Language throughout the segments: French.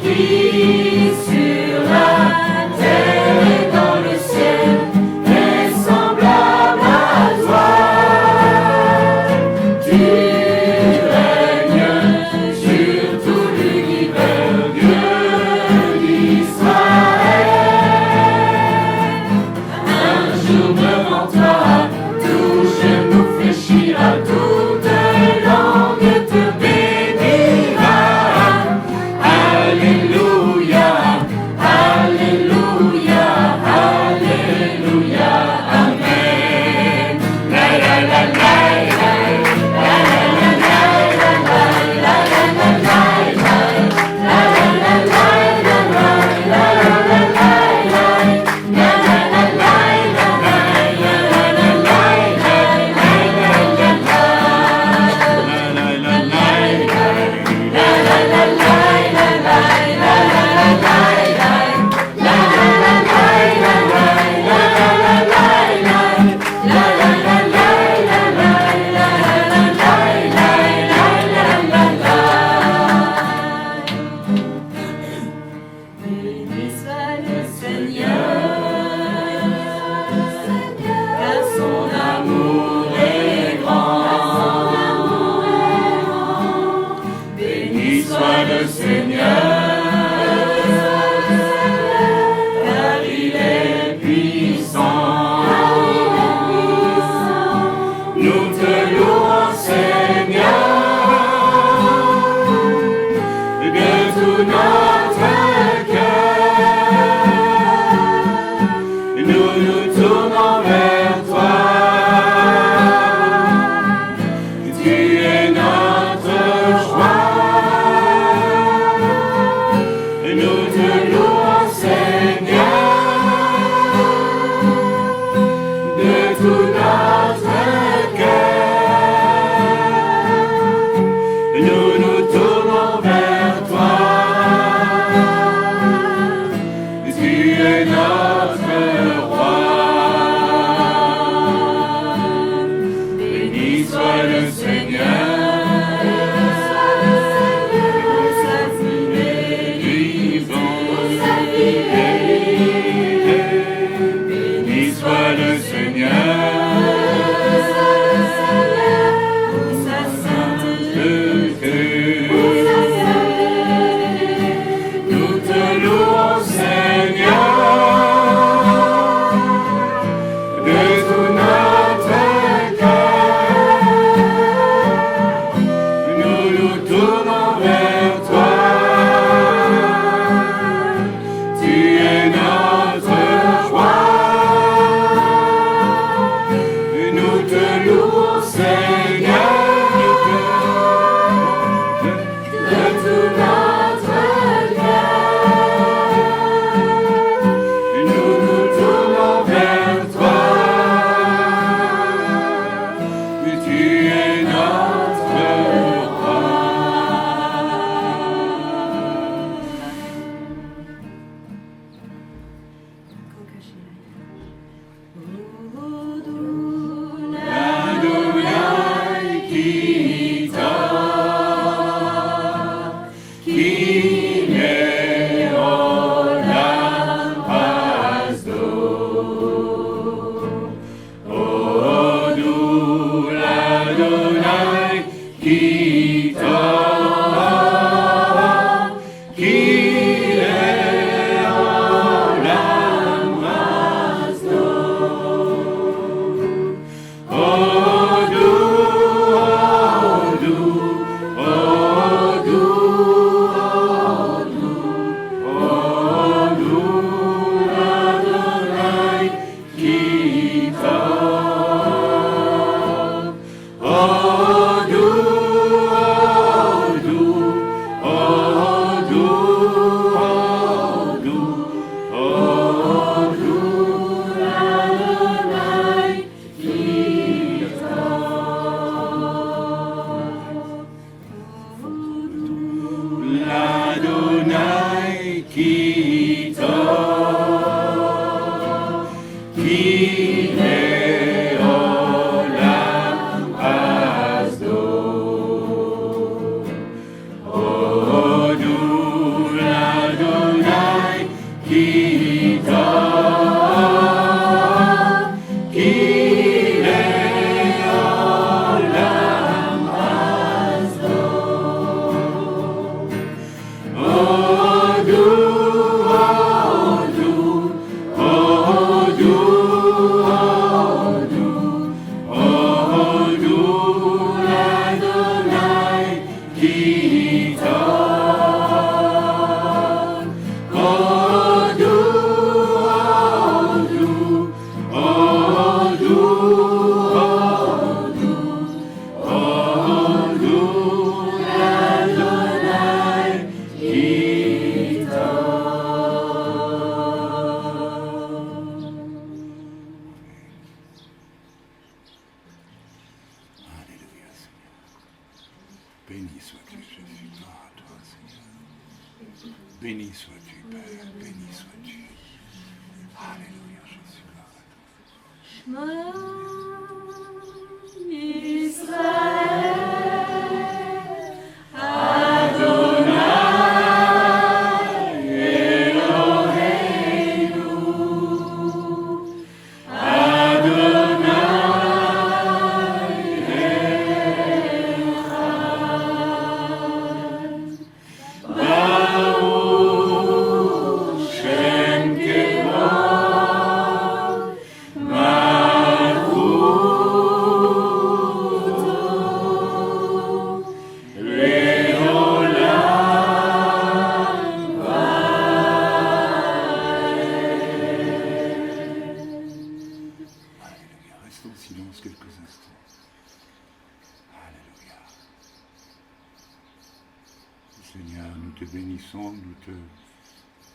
Qui sur la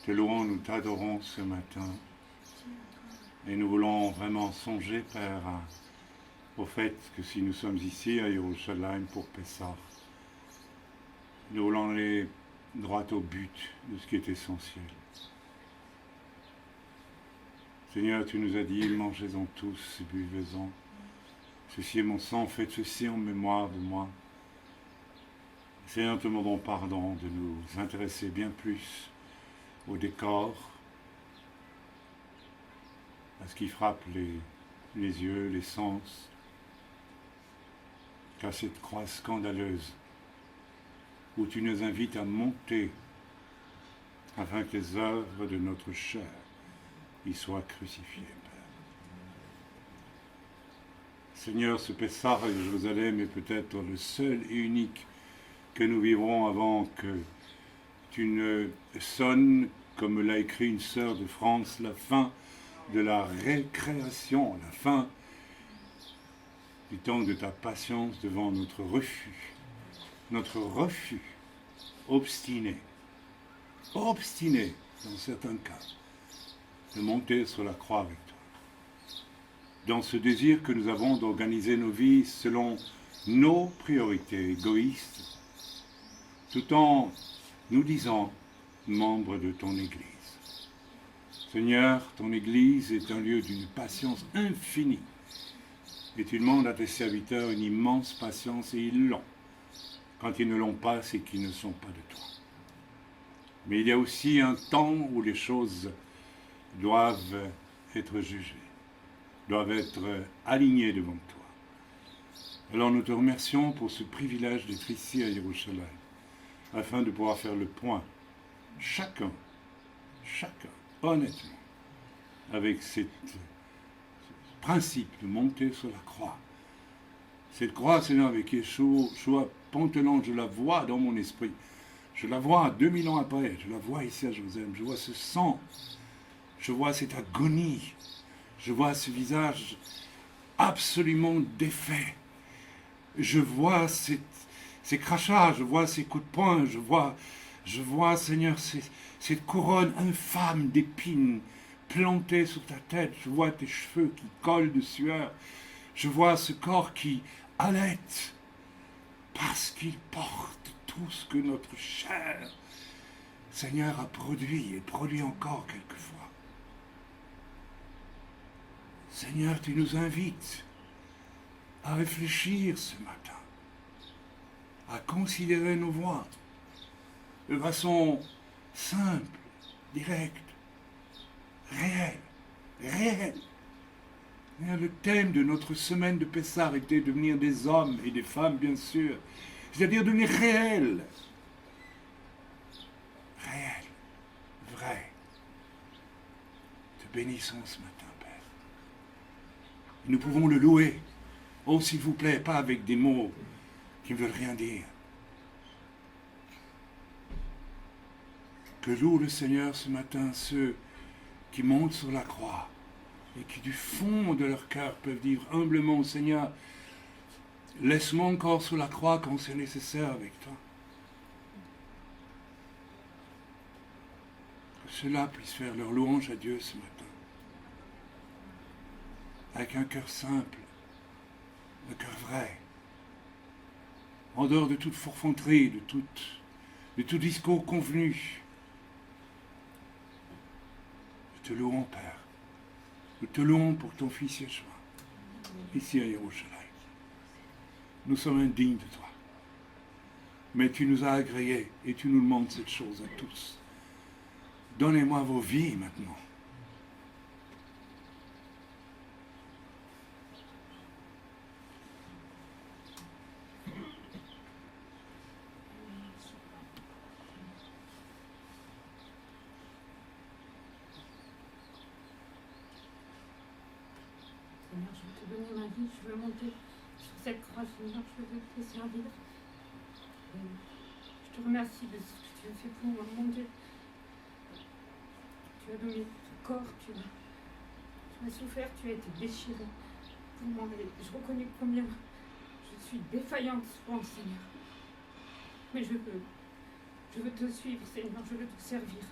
Te louons, nous t'adorons ce matin. Et nous voulons vraiment songer, Père, au fait que si nous sommes ici à Jérusalem pour Pessah, nous voulons aller droit au but de ce qui est essentiel. Seigneur, tu nous as dit, mangez-en tous et buvez-en. Ceci est mon sang, faites ceci en mémoire de moi. Seigneur, nous te demandons pardon de nous intéresser bien plus au décor, à ce qui frappe les yeux, les sens, qu'à cette croix scandaleuse où tu nous invites à monter afin que les œuvres de notre chair y soient crucifiées, Père. Seigneur, ce Pessah à Jérusalem est peut-être le seul et unique que nous vivrons avant que tu ne sonnes, comme l'a écrit une sœur de France, la fin de la récréation, la fin du temps de ta patience devant notre refus obstiné dans certains cas, de monter sur la croix avec toi. Dans ce désir que nous avons d'organiser nos vies selon nos priorités égoïstes, tout en nous disant membres de ton Église. Seigneur, ton Église est un lieu d'une patience infinie. Et tu demandes à tes serviteurs une immense patience et ils l'ont. Quand ils ne l'ont pas, c'est qu'ils ne sont pas de toi. Mais il y a aussi un temps où les choses doivent être jugées, doivent être alignées devant toi. Alors nous te remercions pour ce privilège d'être ici à Jérusalem, afin de pouvoir faire le point, chacun, honnêtement, avec ce principe de monter sur la croix. Cette croix, Seigneur, avec Yeshua pantelant, je la vois dans mon esprit. Je la vois 2000 ans après, je la vois ici à Jérusalem, je vois ce sang, je vois cette agonie, je vois ce visage absolument défait. Je vois ces crachats, je vois ces coups de poing, je vois, Seigneur, cette couronne infâme d'épines plantée sur ta tête. Je vois tes cheveux qui collent de sueur. Je vois ce corps qui halète parce qu'il porte tout ce que notre chair, Seigneur, a produit et produit encore quelquefois. Seigneur, tu nous invites à réfléchir ce matin, à considérer nos voies de façon simple, directe, réelle. Le thème de notre semaine de Pessah était de devenir des hommes et des femmes, bien sûr, c'est-à-dire devenir réel, vrai. Te bénissons ce matin, Père. Nous pouvons le louer. Oh, s'il vous plaît, pas avec des mots qui ne veulent rien dire. Que loue le Seigneur ce matin ceux qui montent sur la croix et qui du fond de leur cœur peuvent dire humblement au Seigneur, laisse-moi encore sur la croix quand c'est nécessaire avec toi. Que ceux-là puissent faire leur louange à Dieu ce matin. Avec un cœur simple, un cœur vrai, en dehors de toute forfanterie, de tout discours convenu. Nous te louons, Père. Nous te louons pour ton Fils Yeshua. ici à Yerushalayim. Nous sommes indignes de toi. Mais tu nous as agréés et tu nous demandes cette chose à tous. Donnez-moi vos vies maintenant. Seigneur, je veux te donner ma vie, je veux monter sur cette croix, Seigneur, je veux te servir. Et je te remercie de ce que tu as fait pour moi, mon Dieu. Tu as donné ton corps, tu as souffert, tu as été déchiré pour moi. Et je reconnais combien je suis défaillante souvent, Seigneur. Mais je veux te suivre, Seigneur, je veux te servir.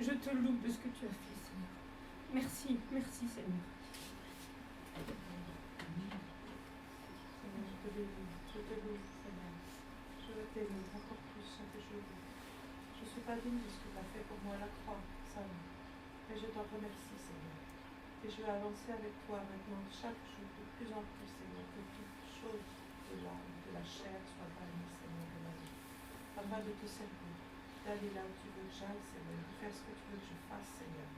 Je te loue de ce que tu as fait, Seigneur. Merci, merci, Seigneur. Je te loue, Seigneur. Je veux t'aimer encore plus, je ne suis pas digne de ce que tu as fait pour moi à la croix, Seigneur. Mais je t'en remercie, Seigneur. Et je vais avancer avec toi maintenant, chaque jour, de plus en plus, Seigneur, que toute chose de la chair soit bannie, Seigneur, de ma vie. Afin de te servir, d'aller là où tu veux que j'aille, Seigneur, de faire ce que tu veux que je fasse, Seigneur.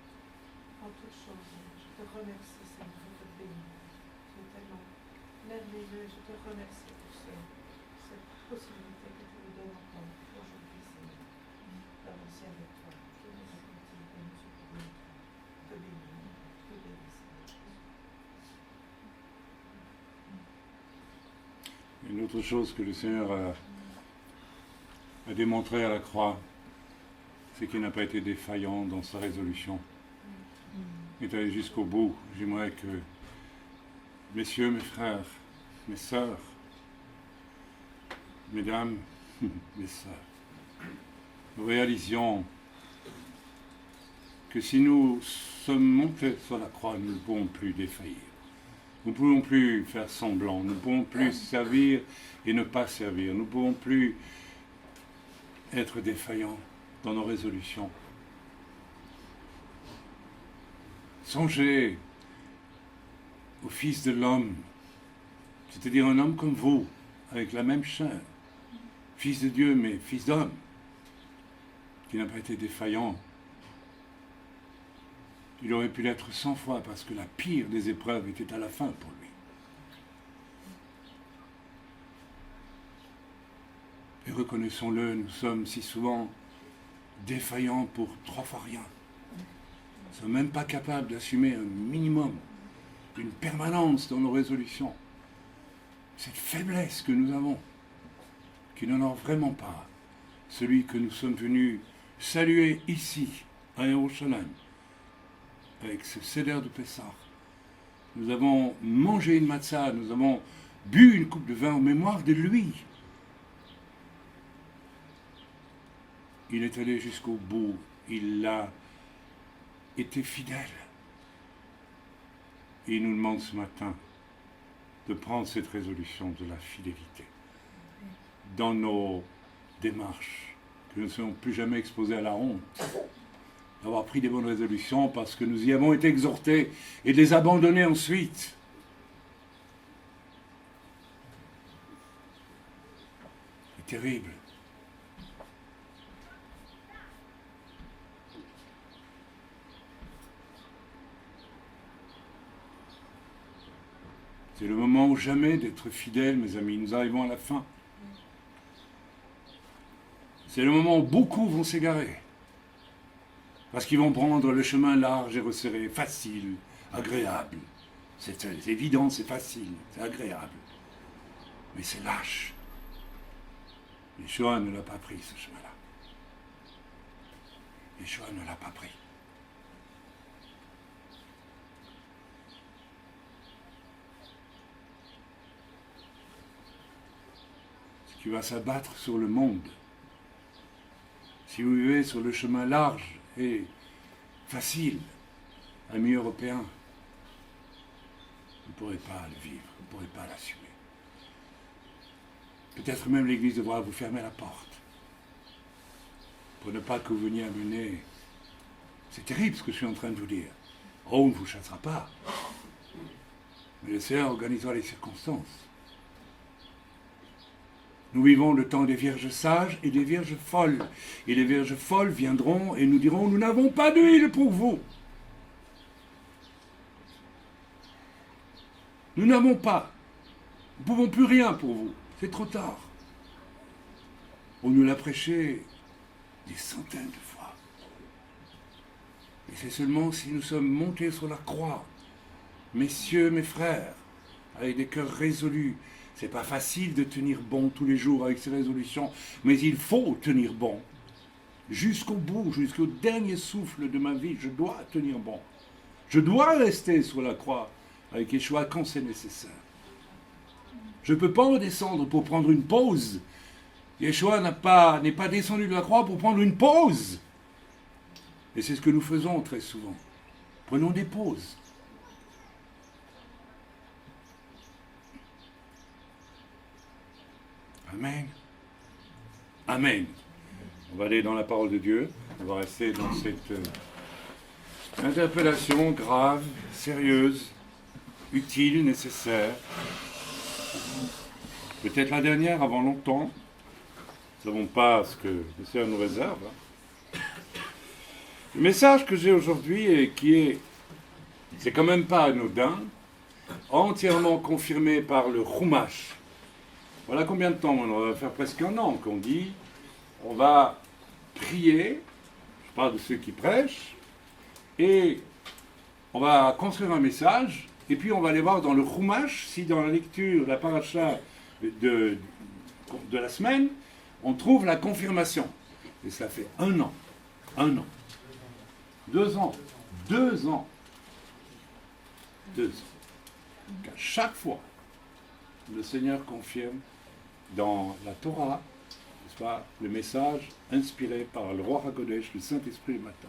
En toutes choses, Seigneur. Je te remercie, Seigneur, je te bénis. Tu es tellement merveilleux, je te remercie pour cette possibilité que tu nous donnes encore aujourd'hui, Seigneur, d'avancer avec toi. Je te remercie et nous supplions te bénir, Seigneur. Une autre chose que le Seigneur a démontré à la croix, c'est qu'il n'a pas été défaillant dans sa résolution. Il est allé jusqu'au bout. J'aimerais que, messieurs, mes frères, mes sœurs, mesdames, mes sœurs, nous réalisions que si nous sommes montés sur la croix, nous ne pouvons plus défaillir. Nous ne pouvons plus faire semblant, nous ne pouvons plus servir et ne pas servir, nous ne pouvons plus être défaillants dans nos résolutions. Songez au Fils de l'homme, c'est-à-dire un homme comme vous, avec la même chair, Fils de Dieu, mais Fils d'homme, qui n'a pas été défaillant. Il aurait pu l'être 100 fois parce que la pire des épreuves était à la fin pour lui. Et reconnaissons-le, nous sommes si souvent défaillants pour 3 fois rien. Nous ne sommes même pas capables d'assumer un minimum, une permanence dans nos résolutions. Cette faiblesse que nous avons, qui n'honore vraiment pas celui que nous sommes venus saluer ici, à Yerushalayim, avec ce Seder de Pessah. Nous avons mangé une matzah, nous avons bu une coupe de vin en mémoire de lui. Il est allé jusqu'au bout, il a été fidèle. Et il nous demande ce matin de prendre cette résolution de la fidélité dans nos démarches, que nous ne soyons plus jamais exposés à la honte d'avoir pris des bonnes résolutions parce que nous y avons été exhortés et de les abandonner ensuite. C'est terrible. C'est le moment ou jamais d'être fidèles, mes amis. Nous arrivons à la fin. C'est le moment où beaucoup vont s'égarer. Parce qu'ils vont prendre le chemin large et resserré, facile, agréable. C'est évident, c'est facile, c'est agréable. Mais c'est lâche. Yeshua ne l'a pas pris, ce chemin-là. Yeshua ne l'a pas pris. Ce qui va s'abattre sur le monde, si vous vivez sur le chemin large et facile, ami européen, vous ne pourrez pas le vivre, vous ne pourrez pas l'assumer. Peut-être même l'Église devra vous fermer la porte pour ne pas que vous veniez amener. C'est terrible ce que je suis en train de vous dire. Oh, on ne vous chassera pas. Mais le Seigneur organisera les circonstances. Nous vivons le temps des vierges sages et des vierges folles. Et les vierges folles viendront et nous diront, nous n'avons pas d'huile pour vous. Nous n'avons pas. Nous ne pouvons plus rien pour vous. C'est trop tard. On nous l'a prêché des centaines de fois. Et c'est seulement si nous sommes montés sur la croix, messieurs, mes frères, avec des cœurs résolus. C'est pas facile de tenir bon tous les jours avec ces résolutions, mais il faut tenir bon. Jusqu'au bout, jusqu'au dernier souffle de ma vie, je dois tenir bon. Je dois rester sur la croix avec Yeshua quand c'est nécessaire. Je ne peux pas redescendre pour prendre une pause. Yeshua n'est pas descendu de la croix pour prendre une pause. Et c'est ce que nous faisons très souvent. Prenons des pauses. Amen. Amen. On va aller dans la parole de Dieu. On va rester dans cette interpellation grave, sérieuse, utile, nécessaire. Peut-être la dernière avant longtemps. Nous ne savons pas ce que le Seigneur nous réserve. Le message que j'ai aujourd'hui et c'est quand même pas anodin, entièrement confirmé par le Chumash. Voilà combien de temps, on va faire presque un an qu'on dit, on va prier, je parle de ceux qui prêchent, et on va construire un message, et puis on va aller voir dans le Chumash, si dans la lecture, la paracha de la semaine, on trouve la confirmation. Et ça fait un an, 2 ans, 2 ans, qu'à chaque fois, le Seigneur confirme dans la Torah, n'est-ce pas, le message inspiré par le roi HaKodesh, le Saint-Esprit le matin.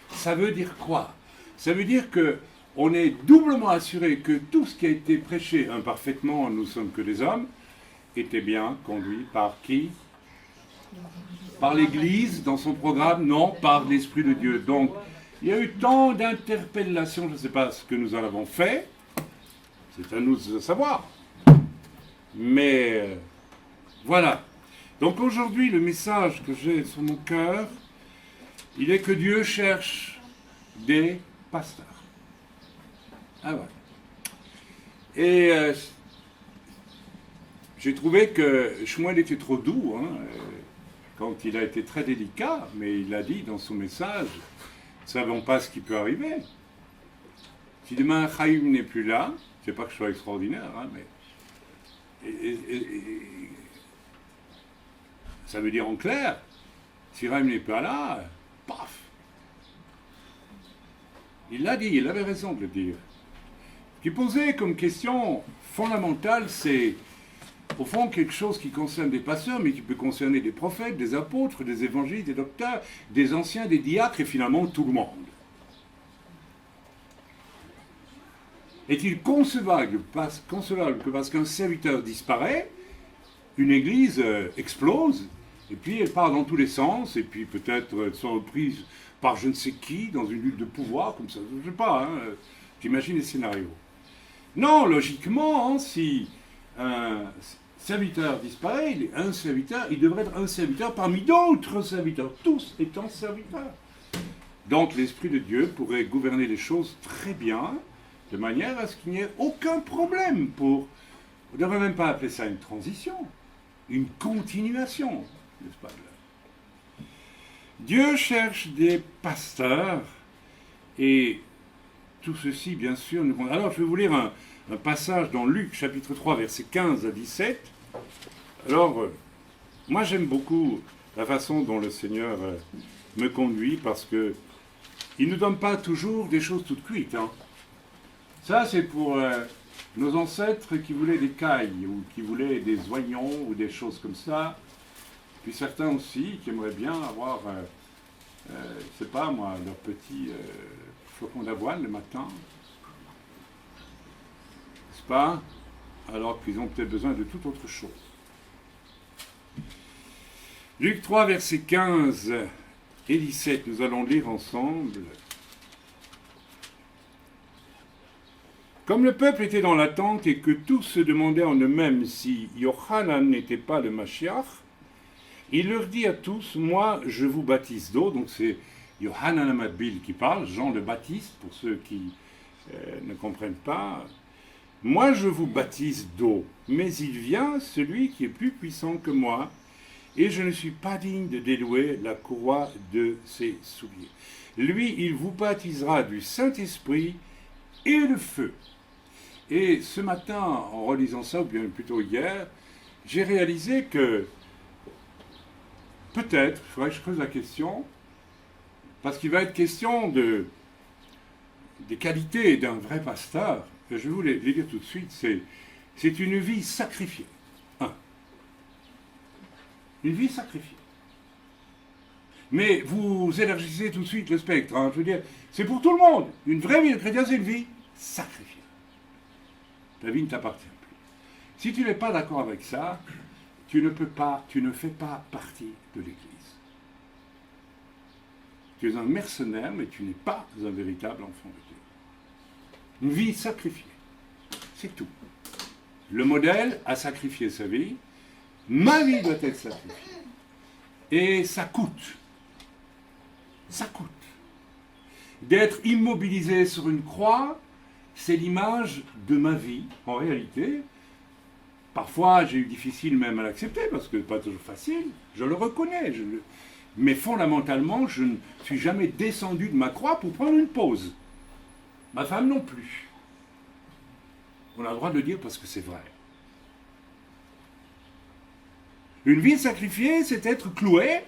Ça veut dire quoi? Ça veut dire que on est doublement assuré que tout ce qui a été prêché imparfaitement, nous sommes que des hommes, était bien conduit par qui? Par l'Église dans son programme? Non, par l'Esprit de Dieu. Donc, il y a eu tant d'interpellations, je ne sais pas ce que nous en avons fait, c'est à nous de savoir. Mais voilà. Donc aujourd'hui, le message que j'ai sur mon cœur, il est que Dieu cherche des pasteurs. Ah ouais. Et j'ai trouvé que Shmuel était trop doux, quand il a été très délicat, mais il a dit dans son message, nous ne savons pas ce qui peut arriver. Si demain Chaim n'est plus là, c'est pas que je sois extraordinaire, mais ça veut dire en clair, si Chaim n'est pas là, paf. Il l'a dit, il avait raison de le dire. Ce qui posait comme question fondamentale, c'est au fond quelque chose qui concerne des pasteurs, mais qui peut concerner des prophètes, des apôtres, des évangélistes, des docteurs, des anciens, des diacres et finalement tout le monde. Est-il concevable que parce qu'un serviteur disparaît, une église explose, et puis elle part dans tous les sens, et puis peut-être soit reprise par je ne sais qui, dans une lutte de pouvoir, comme ça, je ne sais pas, j'imagine les scénarios. Non, logiquement, si un serviteur disparaît, il est un serviteur, il devrait être un serviteur parmi d'autres serviteurs, tous étant serviteurs. Donc l'Esprit de Dieu pourrait gouverner les choses très bien, de manière à ce qu'il n'y ait aucun problème pour... On ne devrait même pas appeler ça une transition, une continuation, n'est-ce pas? Dieu cherche des pasteurs, et tout ceci, bien sûr, nous... Alors, je vais vous lire un passage dans Luc, chapitre 3, versets 15 à 17. Alors, moi, j'aime beaucoup la façon dont le Seigneur me conduit, parce que il ne nous donne pas toujours des choses toutes cuites, Ça, c'est pour nos ancêtres qui voulaient des cailles, ou qui voulaient des oignons, ou des choses comme ça. Puis certains aussi qui aimeraient bien avoir, je ne sais pas moi, leur petit flocon d'avoine le matin. N'est-ce pas? Alors qu'ils ont peut-être besoin de toute autre chose. Luc 3, versets 15 et 17, nous allons lire ensemble. Comme le peuple était dans l'attente et que tous se demandaient en eux-mêmes si Yohanan n'était pas le Mashiach, il leur dit à tous, moi je vous baptise d'eau, donc c'est Yohanan Amadbil qui parle, Jean le Baptiste, pour ceux qui ne comprennent pas. Moi je vous baptise d'eau, mais il vient celui qui est plus puissant que moi, et je ne suis pas digne de délouer la courroie de ses souliers. Lui, il vous baptisera du Saint-Esprit et de feu. Et ce matin, en relisant ça, ou bien plutôt hier, j'ai réalisé que peut-être, il faudrait que je creuse la question, parce qu'il va être question des qualités d'un vrai pasteur. Je vais vous les dire tout de suite, c'est une vie sacrifiée. Une vie sacrifiée. Mais vous élargissez tout de suite le spectre. Je veux dire, c'est pour tout le monde. Une vraie vie de chrétien, c'est une vie sacrifiée. Ta vie ne t'appartient plus. Si tu n'es pas d'accord avec ça, tu ne fais pas partie de l'Église. Tu es un mercenaire, mais tu n'es pas un véritable enfant de Dieu. Une vie sacrifiée. C'est tout. Le modèle a sacrifié sa vie. Ma vie doit être sacrifiée. Et ça coûte. Ça coûte. D'être immobilisé sur une croix, c'est l'image de ma vie. En réalité, parfois j'ai eu difficile même à l'accepter, parce que ce n'est pas toujours facile, je le reconnais. Mais fondamentalement, je ne suis jamais descendu de ma croix pour prendre une pause. Ma femme non plus. On a le droit de le dire parce que c'est vrai. Une vie sacrifiée, c'est être cloué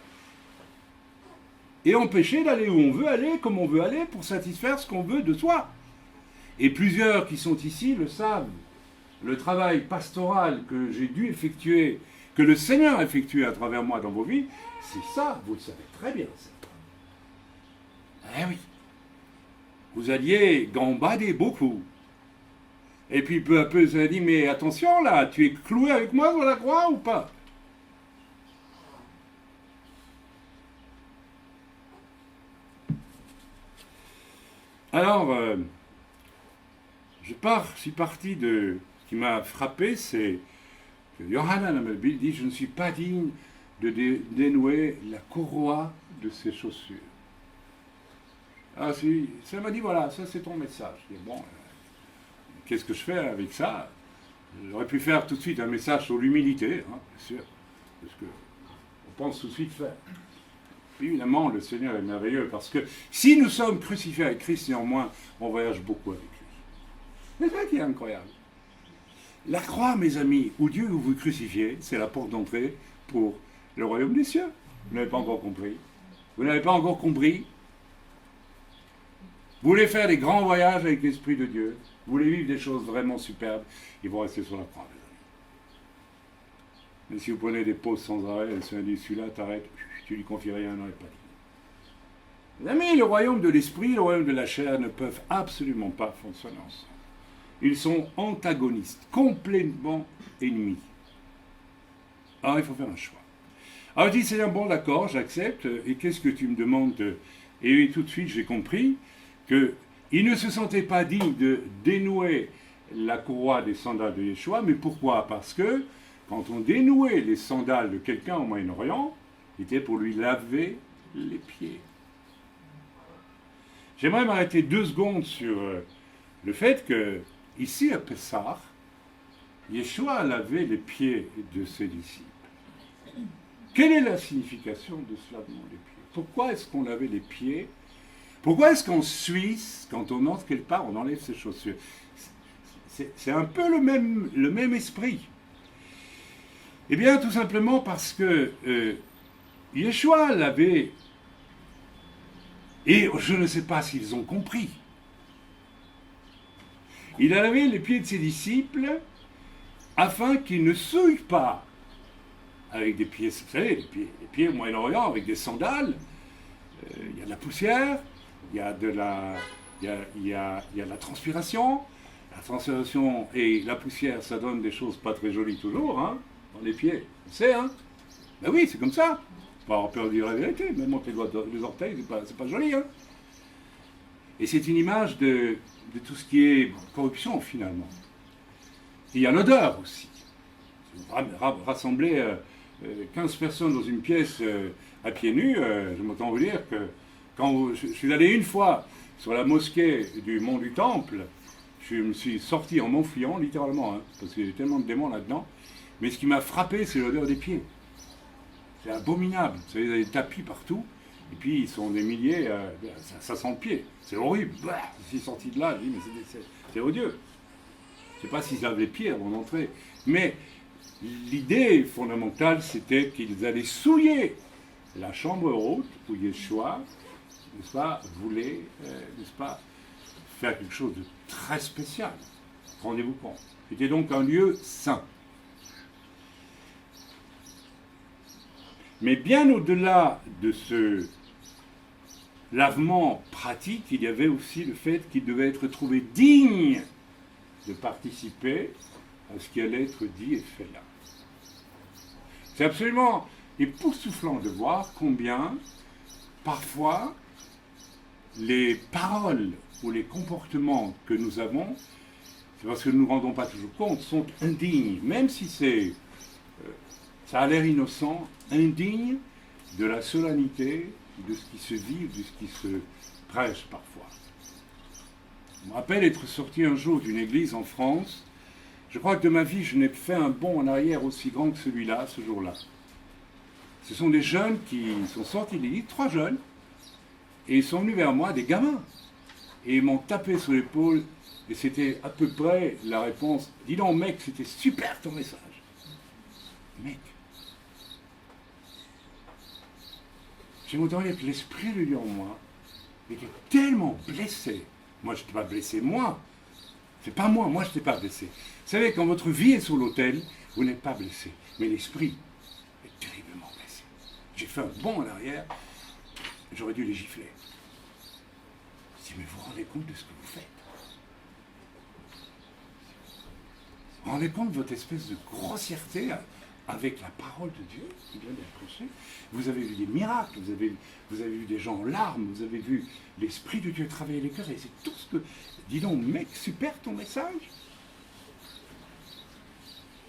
et empêché d'aller où on veut aller, comme on veut aller, pour satisfaire ce qu'on veut de soi. Et plusieurs qui sont ici le savent. Le travail pastoral que j'ai dû effectuer, que le Seigneur a effectué à travers moi dans vos vies, c'est ça, vous le savez très bien. Eh oui. Vous alliez gambader beaucoup. Et puis peu à peu, vous avez dit, mais attention là, tu es cloué avec moi sur la croix ou pas ? Alors, je suis parti de... Ce qui m'a frappé, c'est que Yohanan Amadbil dit « Je ne suis pas digne de dénouer la courroie de ses chaussures. » Ah, ça m'a dit « Voilà, ça c'est ton message. » Je dis « Bon, qu'est-ce que je fais avec ça ?» J'aurais pu faire tout de suite un message sur l'humilité, hein, bien sûr, parce qu'on pense tout de suite faire. Puis évidemment, le Seigneur est merveilleux, parce que si nous sommes crucifiés avec Christ, néanmoins, on voyage beaucoup avec lui. C'est ça qui est incroyable. La croix, mes amis, où Dieu vous crucifiez, c'est la porte d'entrée pour le royaume des cieux. Vous n'avez pas encore compris. Vous n'avez pas encore compris. Vous voulez faire des grands voyages avec l'Esprit de Dieu. Vous voulez vivre des choses vraiment superbes. Ils vont rester sur la croix, mes amis. Mais si vous prenez des pauses sans arrêt, le Seigneur dit, celui-là, t'arrêtes, tu lui confies rien, non, il n'est pas dit. Mes amis, le royaume de l'esprit et le royaume de la chair ne peuvent absolument pas fonctionner ensemble. Ils sont antagonistes, complètement ennemis. Alors, il faut faire un choix. Alors, je dis, Seigneur, bon, d'accord, j'accepte. Et qu'est-ce que tu me demandes Et tout de suite, j'ai compris qu'il ne se sentait pas digne de dénouer la courroie des sandales de Yeshua. Mais pourquoi ? Parce que quand on dénouait les sandales de quelqu'un au Moyen-Orient, c'était pour lui laver les pieds. J'aimerais m'arrêter 2 secondes sur le fait que, ici à Pessah, Yeshua a lavé les pieds de ses disciples. Quelle est la signification de ce lavement des pieds ? Pourquoi est-ce qu'on lavait les pieds ? Pourquoi est-ce qu'en Suisse, quand on entre quelque part, on enlève ses chaussures ? C'est un peu le même esprit. Eh bien, tout simplement parce que Yeshua l'avait, et je ne sais pas s'ils ont compris, il a lavé les pieds de ses disciples afin qu'ils ne souillent pas avec des pieds, vous savez, les pieds au Moyen-Orient avec des sandales, il y a de la poussière, il y a de la transpiration. La transpiration et la poussière, ça donne des choses pas très jolies toujours, hein, dans les pieds. On sait, hein. Ben oui, c'est comme ça. Pas avoir peur de dire la vérité, même monter les orteils, c'est pas joli, hein. Et c'est une image de tout ce qui est corruption, finalement. Et il y a l'odeur aussi. Rassembler 15 personnes dans une pièce à pieds nus, je m'entends vous dire que quand je suis allé une fois sur la mosquée du Mont du Temple, je me suis sorti en m'enfuyant, littéralement, hein, parce qu'il y a tellement de démons là-dedans. Mais ce qui m'a frappé, c'est l'odeur des pieds. C'est abominable. Vous savez, il y a des tapis partout, et puis ils sont des milliers, ça sent le pied. C'est horrible. Je suis sorti de là, je dis, mais c'est odieux. Je ne sais pas s'ils lavent les pieds avant d'entrer. Mais l'idée fondamentale, c'était qu'ils allaient souiller la chambre haute où Yeshua, n'est-ce pas, voulait, n'est-ce pas, faire quelque chose de très spécial. Rendez-vous compte. C'était donc un lieu saint. Mais bien au-delà de ce lavement pratique, il y avait aussi le fait qu'il devait être trouvé digne de participer à ce qui allait être dit et fait là. C'est absolument époustouflant de voir combien, parfois, les paroles ou les comportements que nous avons, c'est parce que nous ne nous rendons pas toujours compte, sont indignes, même si ça a l'air innocent, indignes de la solennité, de ce qui se vit, de ce qui se prêche parfois. Je me rappelle être sorti un jour d'une église en France. Je crois que de ma vie, je n'ai fait un bond en arrière aussi grand que celui-là, ce jour-là. Ce sont des jeunes qui sont sortis de l'église, 3 jeunes, et ils sont venus vers moi, des gamins, et ils m'ont tapé sur l'épaule, et c'était à peu près la réponse. Dis donc, mec, c'était super ton message. Mec, j'ai entendu que l'esprit de Dieu en moi était tellement blessé. Moi, je n'étais pas blessé, moi. C'est pas moi je n'étais pas blessé. Vous savez, quand votre vie est sur l'autel, vous n'êtes pas blessé. Mais l'esprit est terriblement blessé. J'ai fait un bond en arrière, j'aurais dû les gifler. Je dis, mais vous vous rendez compte de ce que vous faites? Vous vous rendez compte de votre espèce de grossièreté avec la parole de Dieu qui vient d'être prêchée? Vous avez vu des miracles, vous avez vu des gens en larmes, vous avez vu l'Esprit de Dieu travailler les cœurs, et c'est tout ce que... Dis donc, mec, super ton message.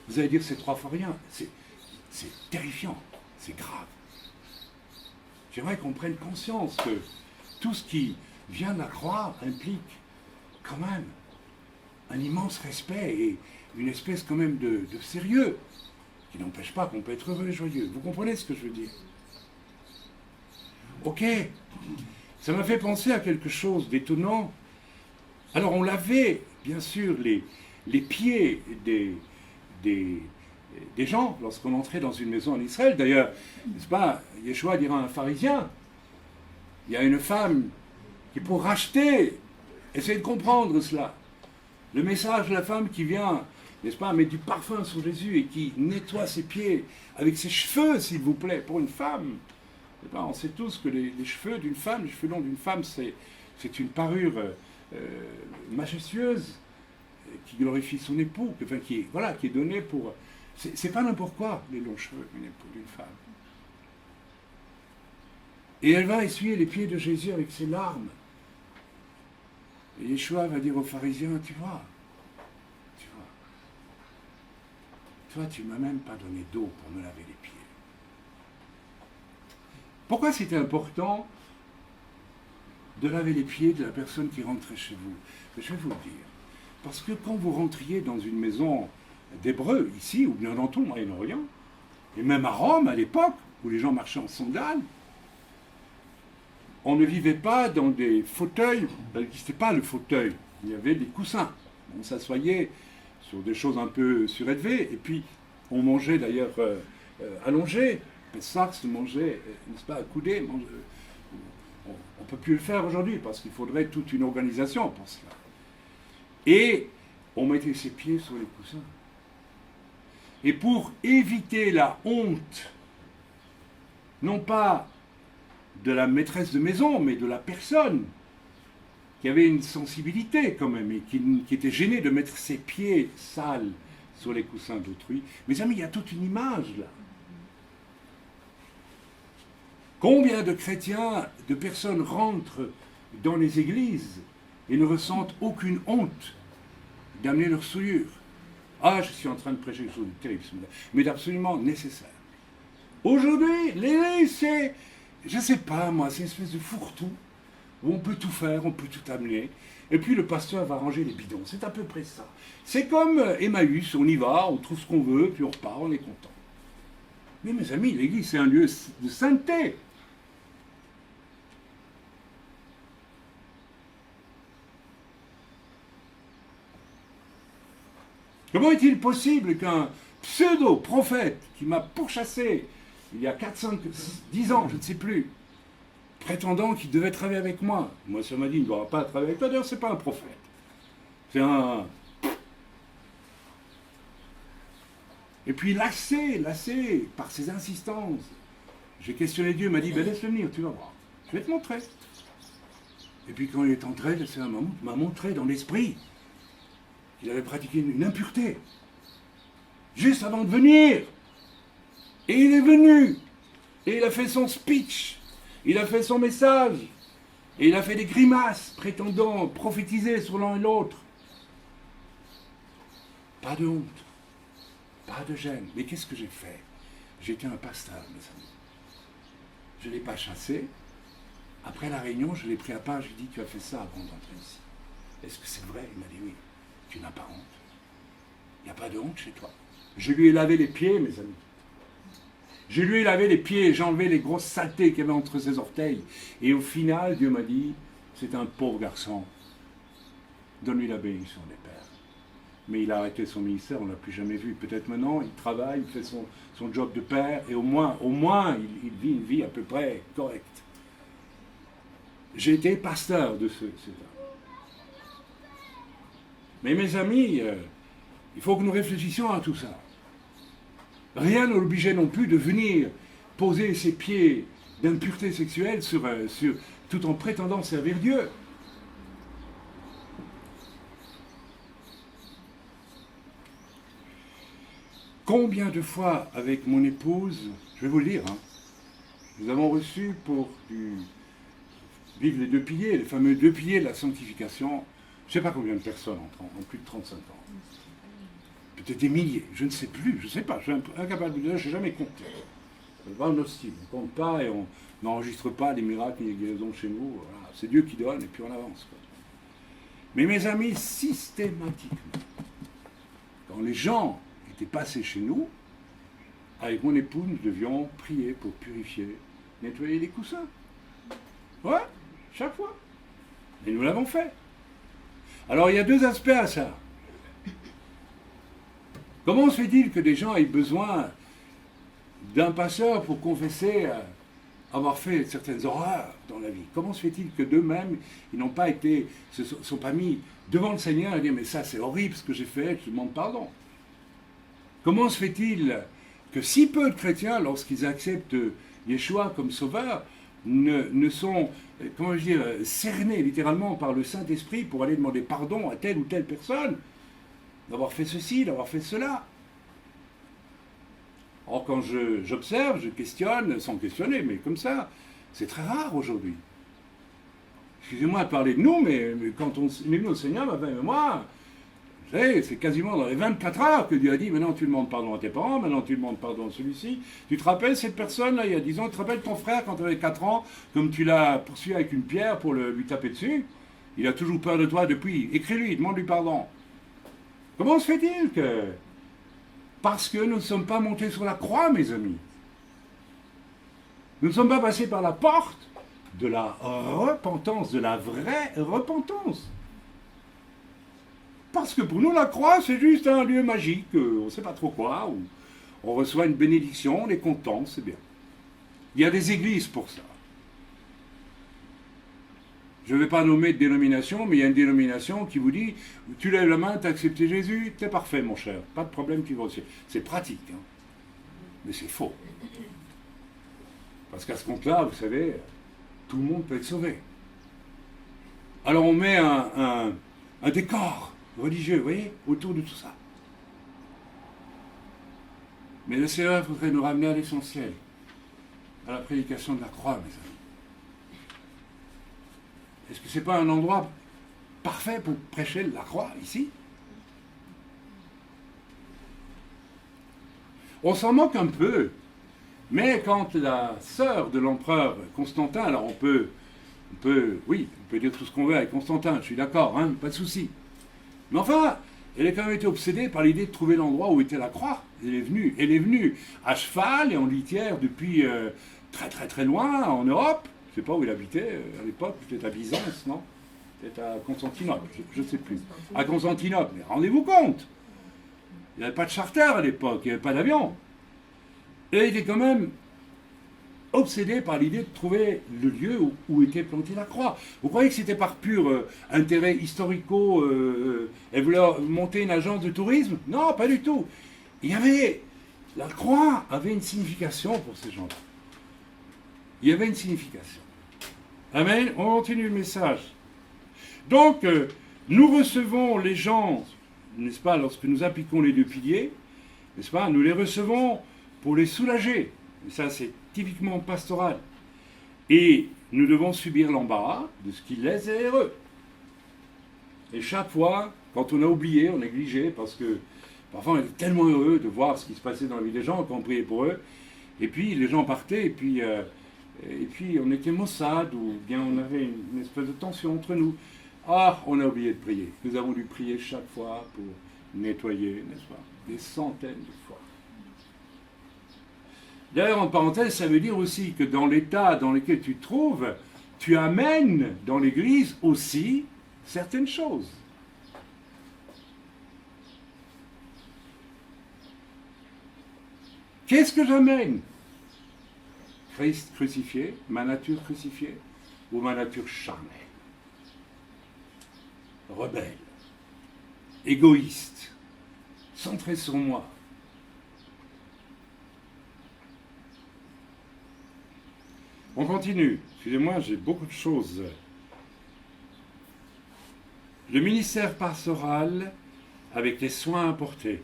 Vous allez dire c'est 3 fois rien. C'est terrifiant, c'est grave. J'aimerais qu'on prenne conscience que tout ce qui vient de la croix implique quand même un immense respect et une espèce quand même de sérieux, qui n'empêche pas qu'on peut être heureux et joyeux. Vous comprenez ce que je veux dire? Ok, ça m'a fait penser à quelque chose d'étonnant. Alors on lavait, bien sûr, les pieds des gens lorsqu'on entrait dans une maison en Israël. D'ailleurs, n'est-ce pas, Yeshua dira à un pharisien, il y a une femme qui, pour racheter, essayez de comprendre cela, le message de la femme qui vient, n'est-ce pas, mettre du parfum sur Jésus et qui nettoie ses pieds avec ses cheveux, s'il vous plaît, pour une femme. On sait tous que les cheveux d'une femme, les cheveux longs d'une femme, c'est une parure majestueuse qui glorifie son époux, enfin, qui est donnée pour... C'est pas n'importe quoi, les longs cheveux d'une femme. Et elle va essuyer les pieds de Jésus avec ses larmes. Et Yeshua va dire aux pharisiens, tu vois, toi, tu m'as même pas donné d'eau pour me laver les pieds. Pourquoi c'était important de laver les pieds de la personne qui rentrait chez vous? Je vais vous le dire. Parce que quand vous rentriez dans une maison d'Hébreux, ici, ou bien dans tout le Moyen-Orient, et même à Rome, à l'époque, où les gens marchaient en sandales, on ne vivait pas dans des fauteuils, il n'existait pas le fauteuil, il y avait des coussins. On s'assoyait sur des choses un peu surélevées, et puis on mangeait d'ailleurs allongé. Ça se mangeait, n'est-ce pas, accoudé. On ne peut plus le faire aujourd'hui parce qu'il faudrait toute une organisation pour cela. Et on mettait ses pieds sur les coussins. Et pour éviter la honte, non pas de la maîtresse de maison, mais de la personne qui avait une sensibilité quand même et qui était gênée de mettre ses pieds sales sur les coussins d'autrui. Mes amis, il y a toute une image là. Combien de chrétiens, de personnes rentrent dans les églises et ne ressentent aucune honte d'amener leurs souillures. Ah, je suis en train de prêcher quelque chose de terrible, mais d'absolument nécessaire. Aujourd'hui, l'église, c'est, je ne sais pas moi, c'est une espèce de fourre-tout où on peut tout faire, on peut tout amener. Et puis le pasteur va ranger les bidons. C'est à peu près ça. C'est comme Emmaüs, on y va, on trouve ce qu'on veut, puis on repart, on est content. Mais mes amis, l'église, c'est un lieu de sainteté. Comment est-il possible qu'un pseudo-prophète qui m'a pourchassé il y a 4, 5, 10 ans, je ne sais plus, prétendant qu'il devait travailler avec moi. Moi, ça m'a dit, il ne doit pas travailler avec toi. D'ailleurs, ce n'est pas un prophète. C'est un... Et puis, lassé par ses insistances, j'ai questionné Dieu, il m'a dit, ben, laisse-le venir, tu vas voir. Je vais te montrer. Et puis, quand il est entré, le Seigneur m'a montré dans l'esprit qu'il avait pratiqué une impureté. Juste avant de venir. Et il est venu. Et il a fait son speech. Il a fait son message. Et il a fait des grimaces prétendant prophétiser sur l'un et l'autre. Pas de honte. Pas de gêne. Mais qu'est-ce que j'ai fait? J'étais un pasteur, mes amis. Je ne l'ai pas chassé. Après la réunion, je l'ai pris à part. Je lui ai dit, tu as fait ça avant d'entrer ici. Est-ce que c'est vrai? Il m'a dit oui. Tu n'as pas honte. Il n'y a pas de honte chez toi. Je lui ai lavé les pieds, mes amis. Je lui ai lavé les pieds, j'ai enlevé les grosses saletés qu'il y avait entre ses orteils. Et au final, Dieu m'a dit, c'est un pauvre garçon. Donne-lui la bénédiction des pères. Mais il a arrêté son ministère, on ne l'a plus jamais vu. Peut-être maintenant, il travaille, il fait son job de père, et au moins il vit une vie à peu près correcte. J'ai été pasteur de cet homme. Mais mes amis, il faut que nous réfléchissions à tout ça. Rien ne l'obligeait non plus de venir poser ses pieds d'impureté sexuelle tout en prétendant servir Dieu. Combien de fois avec mon épouse, je vais vous le dire, nous avons reçu pour vivre les 2 piliers, les fameux 2 piliers de la sanctification, je ne sais pas combien de personnes en plus de 35 ans. Peut-être des milliers, je ne sais plus, je ne sais pas, je suis incapable de dire, je n'ai jamais compté. C'est pas notre style, on ne compte pas et on n'enregistre pas les miracles et les guérisons chez nous. Voilà. C'est Dieu qui donne et puis on avance. Quoi. Mais mes amis, systématiquement, quand les gens étaient passés chez nous, avec mon épouse, nous devions prier pour purifier, nettoyer les coussins. Ouais, chaque fois. Et nous l'avons fait. Alors il y a 2 aspects à ça. Comment se fait-il que des gens aient besoin d'un pasteur pour confesser avoir fait certaines horreurs dans la vie? Comment se fait-il que d'eux-mêmes, ils n'ont pas été, se sont pas mis devant le Seigneur et dire mais ça c'est horrible ce que j'ai fait, je demande pardon. Comment se fait-il que si peu de chrétiens, lorsqu'ils acceptent Yeshua comme sauveur, ne sont, comment je dire, cernés littéralement par le Saint-Esprit pour aller demander pardon à telle ou telle personne d'avoir fait ceci, d'avoir fait cela. Or, quand j'observe, je questionne, sans questionner, mais comme ça, c'est très rare aujourd'hui. Excusez-moi de parler de nous, mais quand on est venu au Seigneur, ma femme et moi, vous savez, c'est quasiment dans les 24 heures que Dieu a dit, maintenant tu demandes pardon à tes parents, maintenant tu demandes pardon à celui-ci. Tu te rappelles cette personne-là, il y a 10 ans, tu te rappelles ton frère quand tu avais 4 ans, comme tu l'as poursuivi avec une pierre pour lui taper dessus? Il a toujours peur de toi depuis. Écris-lui, demande-lui pardon. Comment se fait-il que... Parce que nous ne sommes pas montés sur la croix, mes amis. Nous ne sommes pas passés par la porte de la repentance, de la vraie repentance. Parce que pour nous, la croix, c'est juste un lieu magique, on ne sait pas trop quoi, où on reçoit une bénédiction, on est content, c'est bien. Il y a des églises pour ça. Je ne vais pas nommer de dénomination, mais il y a une dénomination qui vous dit, tu lèves la main, tu as accepté Jésus, t'es parfait mon cher, pas de problème, tu vas aussi. C'est pratique, hein. Mais c'est faux. Parce qu'à ce compte-là, vous savez, tout le monde peut être sauvé. Alors on met un décor religieux, vous voyez, autour de tout ça. Mais le Seigneur voudrait nous ramener à l'essentiel, à la prédication de la croix, mes amis. Est-ce que ce n'est pas un endroit parfait pour prêcher la croix, ici? On s'en moque un peu, mais quand la sœur de l'empereur Constantin, alors on peut dire tout ce qu'on veut avec Constantin, je suis d'accord, hein, pas de souci. Mais enfin, elle a quand même été obsédée par l'idée de trouver l'endroit où était la croix. Elle est venue à cheval et en litière depuis très très très loin, en Europe. Je ne sais pas où elle habitait à l'époque, peut-être à Byzance, non? Peut-être à Constantinople, je ne sais plus. À Constantinople, mais rendez-vous compte! Il n'y avait pas de charter à l'époque, il n'y avait pas d'avion. Et il était quand même obsédé par l'idée de trouver le lieu où était plantée la croix. Vous croyez que c'était par pur intérêt historico, elle voulait monter une agence de tourisme? Non, pas du tout. La croix avait une signification pour ces gens-là. Il y avait une signification. Amen. On continue le message. Donc, nous recevons les gens, n'est-ce pas, lorsque nous appliquons les 2 piliers, n'est-ce pas, nous les recevons pour les soulager. Et ça, c'est typiquement pastoral. Et nous devons subir l'embarras de ce qui les est heureux. Et chaque fois, quand on a oublié, on négligé, parce que parfois on était tellement heureux de voir ce qui se passait dans la vie des gens, qu'on priait pour eux, et puis les gens partaient, et puis on était maussade, ou bien on avait une espèce de tension entre nous. Ah, on a oublié de prier. Nous avons dû prier chaque fois pour nettoyer, n'est-ce pas, des centaines de fois. D'ailleurs, en parenthèse, ça veut dire aussi que dans l'état dans lequel tu te trouves, tu amènes dans l'Église aussi certaines choses. Qu'est-ce que j'amène? Christ crucifié, ma nature crucifiée, ou ma nature charnelle? Rebelle, égoïste, centré sur moi. On continue. Excusez-moi, j'ai beaucoup de choses. Le ministère pastoral avec les soins apportés.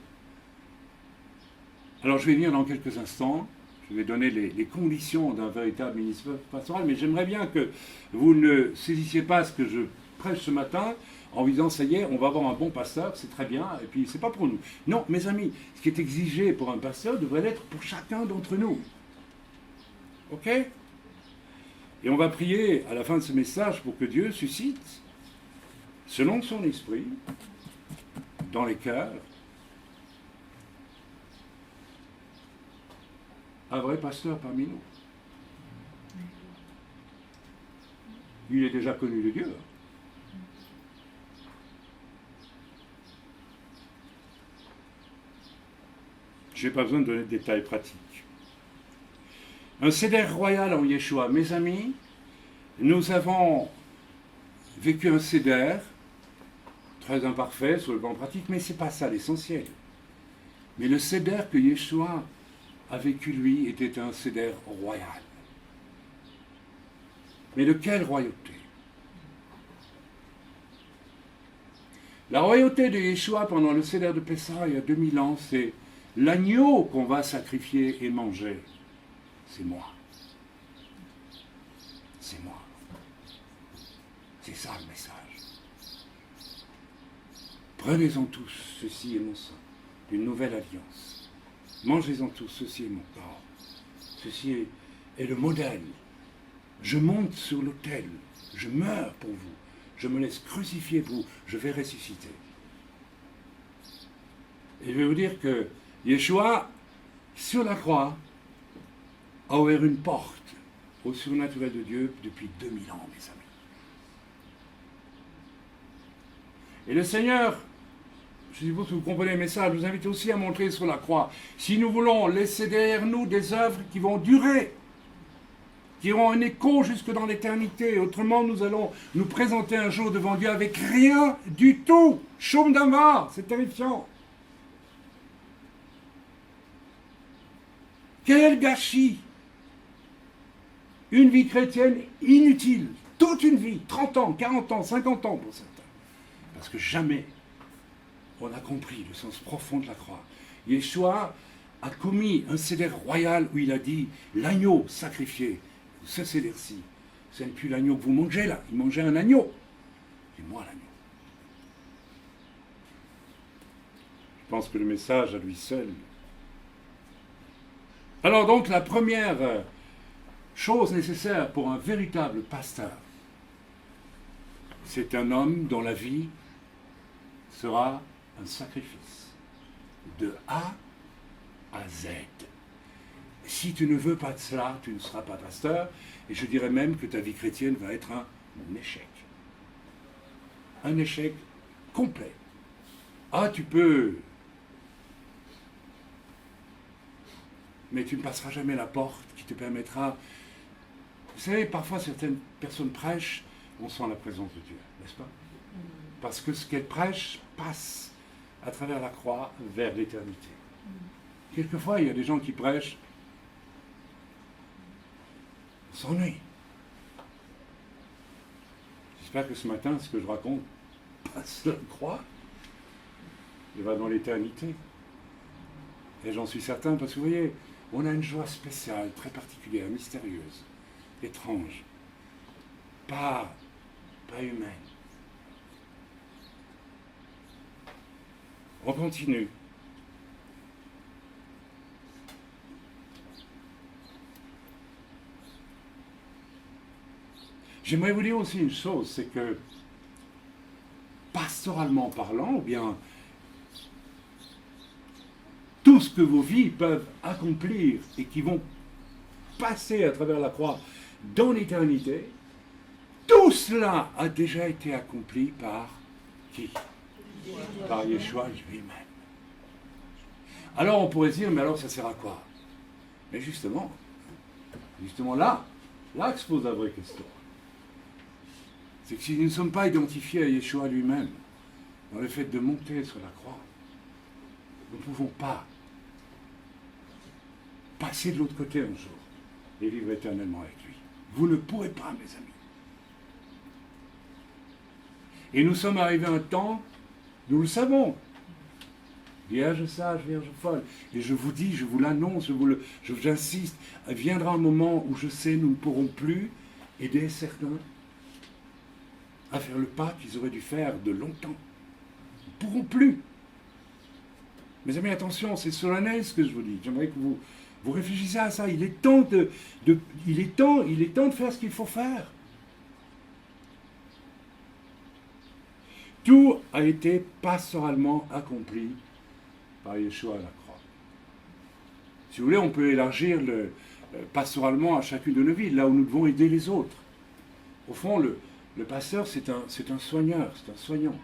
Alors je vais venir dans quelques instants. Je vais donner les conditions d'un véritable ministère pastoral, mais j'aimerais bien que vous ne saisissiez pas ce que je prêche ce matin en disant ça y est, on va avoir un bon pasteur, c'est très bien, et puis c'est pas pour nous. Non, mes amis, ce qui est exigé pour un pasteur devrait l'être pour chacun d'entre nous. Ok? Et on va prier à la fin de ce message pour que Dieu suscite, selon son esprit, dans les cœurs, un vrai pasteur parmi nous. Il est déjà connu de Dieu. Je n'ai pas besoin de donner de détails pratiques. Un céder royal en Yeshua. Mes amis, nous avons vécu un céder très imparfait sur le plan pratique, mais ce n'est pas ça l'essentiel. Mais le céder que Yeshua a vécu, lui, était un céder royal. Mais de quelle royauté? La royauté de Yeshua pendant le céder de Pessah il y a 2000 ans, c'est l'agneau qu'on va sacrifier et manger. C'est moi. C'est moi. C'est ça le message. Prenez-en tous, ceci est mon sang, d'une nouvelle alliance. Mangez-en tous, ceci est mon corps. Ceci est le modèle. Je monte sur l'autel, je meurs pour vous, je me laisse crucifier pour vous, je vais ressusciter. Et je vais vous dire que Yeshua, sur la croix, a ouvert une porte au surnaturel de Dieu depuis 2000 ans, mes amis. Et le Seigneur, je suppose que vous comprenez le message, vous invite aussi à montrer sur la croix. Si nous voulons laisser derrière nous des œuvres qui vont durer, qui auront un écho jusque dans l'éternité, autrement nous allons nous présenter un jour devant Dieu avec rien du tout. Choum d'Amar, c'est terrifiant. Quel gâchis! Une vie chrétienne inutile, toute une vie, 30 ans, 40 ans, 50 ans pour certains. Parce que jamais on a compris le sens profond de la croix. Yeshua a commis un céder royal où il a dit l'agneau sacrifié, ce céder-ci, Ce n'est plus l'agneau que vous mangez là. Il mangeait un agneau. C'est moi l'agneau. Je pense que le message à lui seul. Alors donc la première chose nécessaire pour un véritable pasteur, c'est un homme dont la vie sera un sacrifice. De A à Z. Si tu ne veux pas de cela, tu ne seras pas pasteur, et je dirais même que ta vie chrétienne va être un échec. Un échec complet. Ah, tu peux, mais tu ne passeras jamais la porte qui te permettra... Vous savez, parfois certaines personnes prêchent, on sent la présence de Dieu, n'est-ce pas? Parce que ce qu'elles prêchent passe à travers la croix vers l'éternité. Quelquefois, il y a des gens qui prêchent, s'ennuient. J'espère que ce matin, ce que je raconte passe la croix et va dans l'éternité. Et j'en suis certain, parce que vous voyez, on a une joie spéciale, très particulière, mystérieuse, étrange, pas humaine. On continue. J'aimerais vous dire aussi une chose, c'est que, pastoralement parlant, ou bien, tout ce que vos vies peuvent accomplir et qui vont passer à travers la croix dans l'éternité, tout cela a déjà été accompli par qui? Par Yeshua lui-même. Alors on pourrait se dire, mais alors ça sert à quoi? Mais justement là que se pose la vraie question. C'est que si nous ne sommes pas identifiés à Yeshua lui-même, dans le fait de monter sur la croix, nous ne pouvons pas passer de l'autre côté un jour et vivre éternellement avec lui. Vous ne pourrez pas, mes amis. Et nous sommes arrivés à un temps, nous le savons, Vierge sage, Vierge folle. Et je vous dis, je vous l'annonce, j'insiste, viendra un moment où je sais, nous ne pourrons plus aider certains à faire le pas qu'ils auraient dû faire de longtemps. Nous ne pourrons plus. Mes amis, attention, c'est solennel ce que je vous dis. J'aimerais que vous réfléchissiez à ça. Il est temps il est temps de faire ce qu'il faut faire. Tout a été pastoralement accompli par Yeshua à la croix. Si vous voulez, on peut élargir pastoralement à chacune de nos vies, là où nous devons aider les autres. Au fond, le pasteur, c'est un soigneur, c'est un soignant.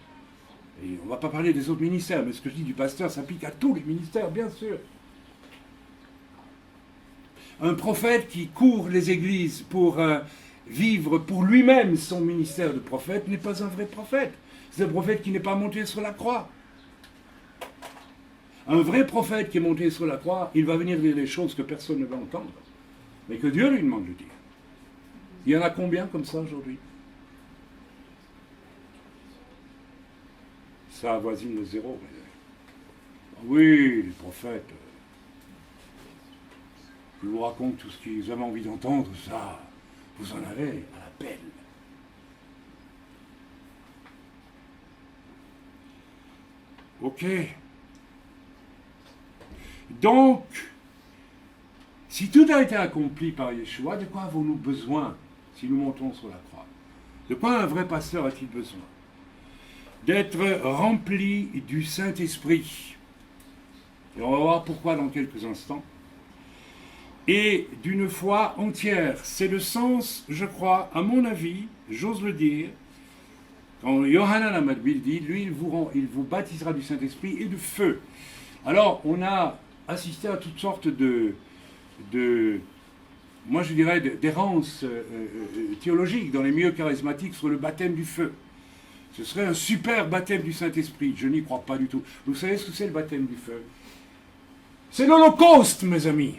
Et on ne va pas parler des autres ministères, mais ce que je dis du pasteur s'applique à tous les ministères, bien sûr. Un prophète qui court les églises pour vivre pour lui-même son ministère de prophète n'est pas un vrai prophète. C'est un prophète qui n'est pas monté sur la croix. Un vrai prophète qui est monté sur la croix, il va venir dire des choses que personne ne va entendre, mais que Dieu lui demande de dire. Il y en a combien comme ça aujourd'hui? Ça avoisine le zéro. Oui, les prophètes, je vous raconte tout ce qu'ils avaient envie d'entendre, ça, vous en avez à la pelle. Ok. Donc, si tout a été accompli par Yeshua, de quoi avons-nous besoin si nous montons sur la croix? De quoi un vrai pasteur a-t-il besoin? D'être rempli du Saint-Esprit. Et on va voir pourquoi dans quelques instants. Et d'une foi entière. C'est le sens, je crois, à mon avis, j'ose le dire, quand Yohanan Amadbil dit, lui, il vous baptisera du Saint-Esprit et de feu. Alors, on a assisté à toutes sortes moi je dirais, d'errances théologiques dans les milieux charismatiques sur le baptême du feu. Ce serait un super baptême du Saint-Esprit. Je n'y crois pas du tout. Vous savez ce que c'est le baptême du feu? C'est l'Holocauste, mes amis.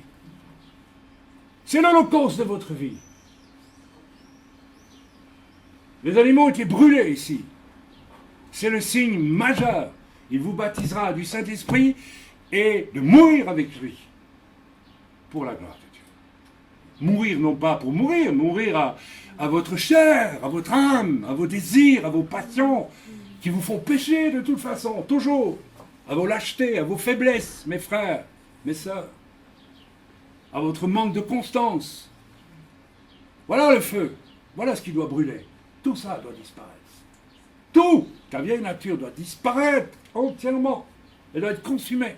C'est l'Holocauste de votre vie. Les animaux ont été brûlés ici. C'est le signe majeur. Il vous baptisera du Saint-Esprit et de mourir avec lui pour la gloire de Dieu. Mourir non pas pour mourir, mourir à votre chair, à votre âme, à vos désirs, à vos passions, qui vous font pécher de toute façon, toujours, à vos lâchetés, à vos faiblesses, mes frères, mes sœurs, à votre manque de constance. Voilà le feu, voilà ce qui doit brûler. Tout ça doit disparaître. Tout, ta vieille nature doit disparaître entièrement. Elle doit être consumée.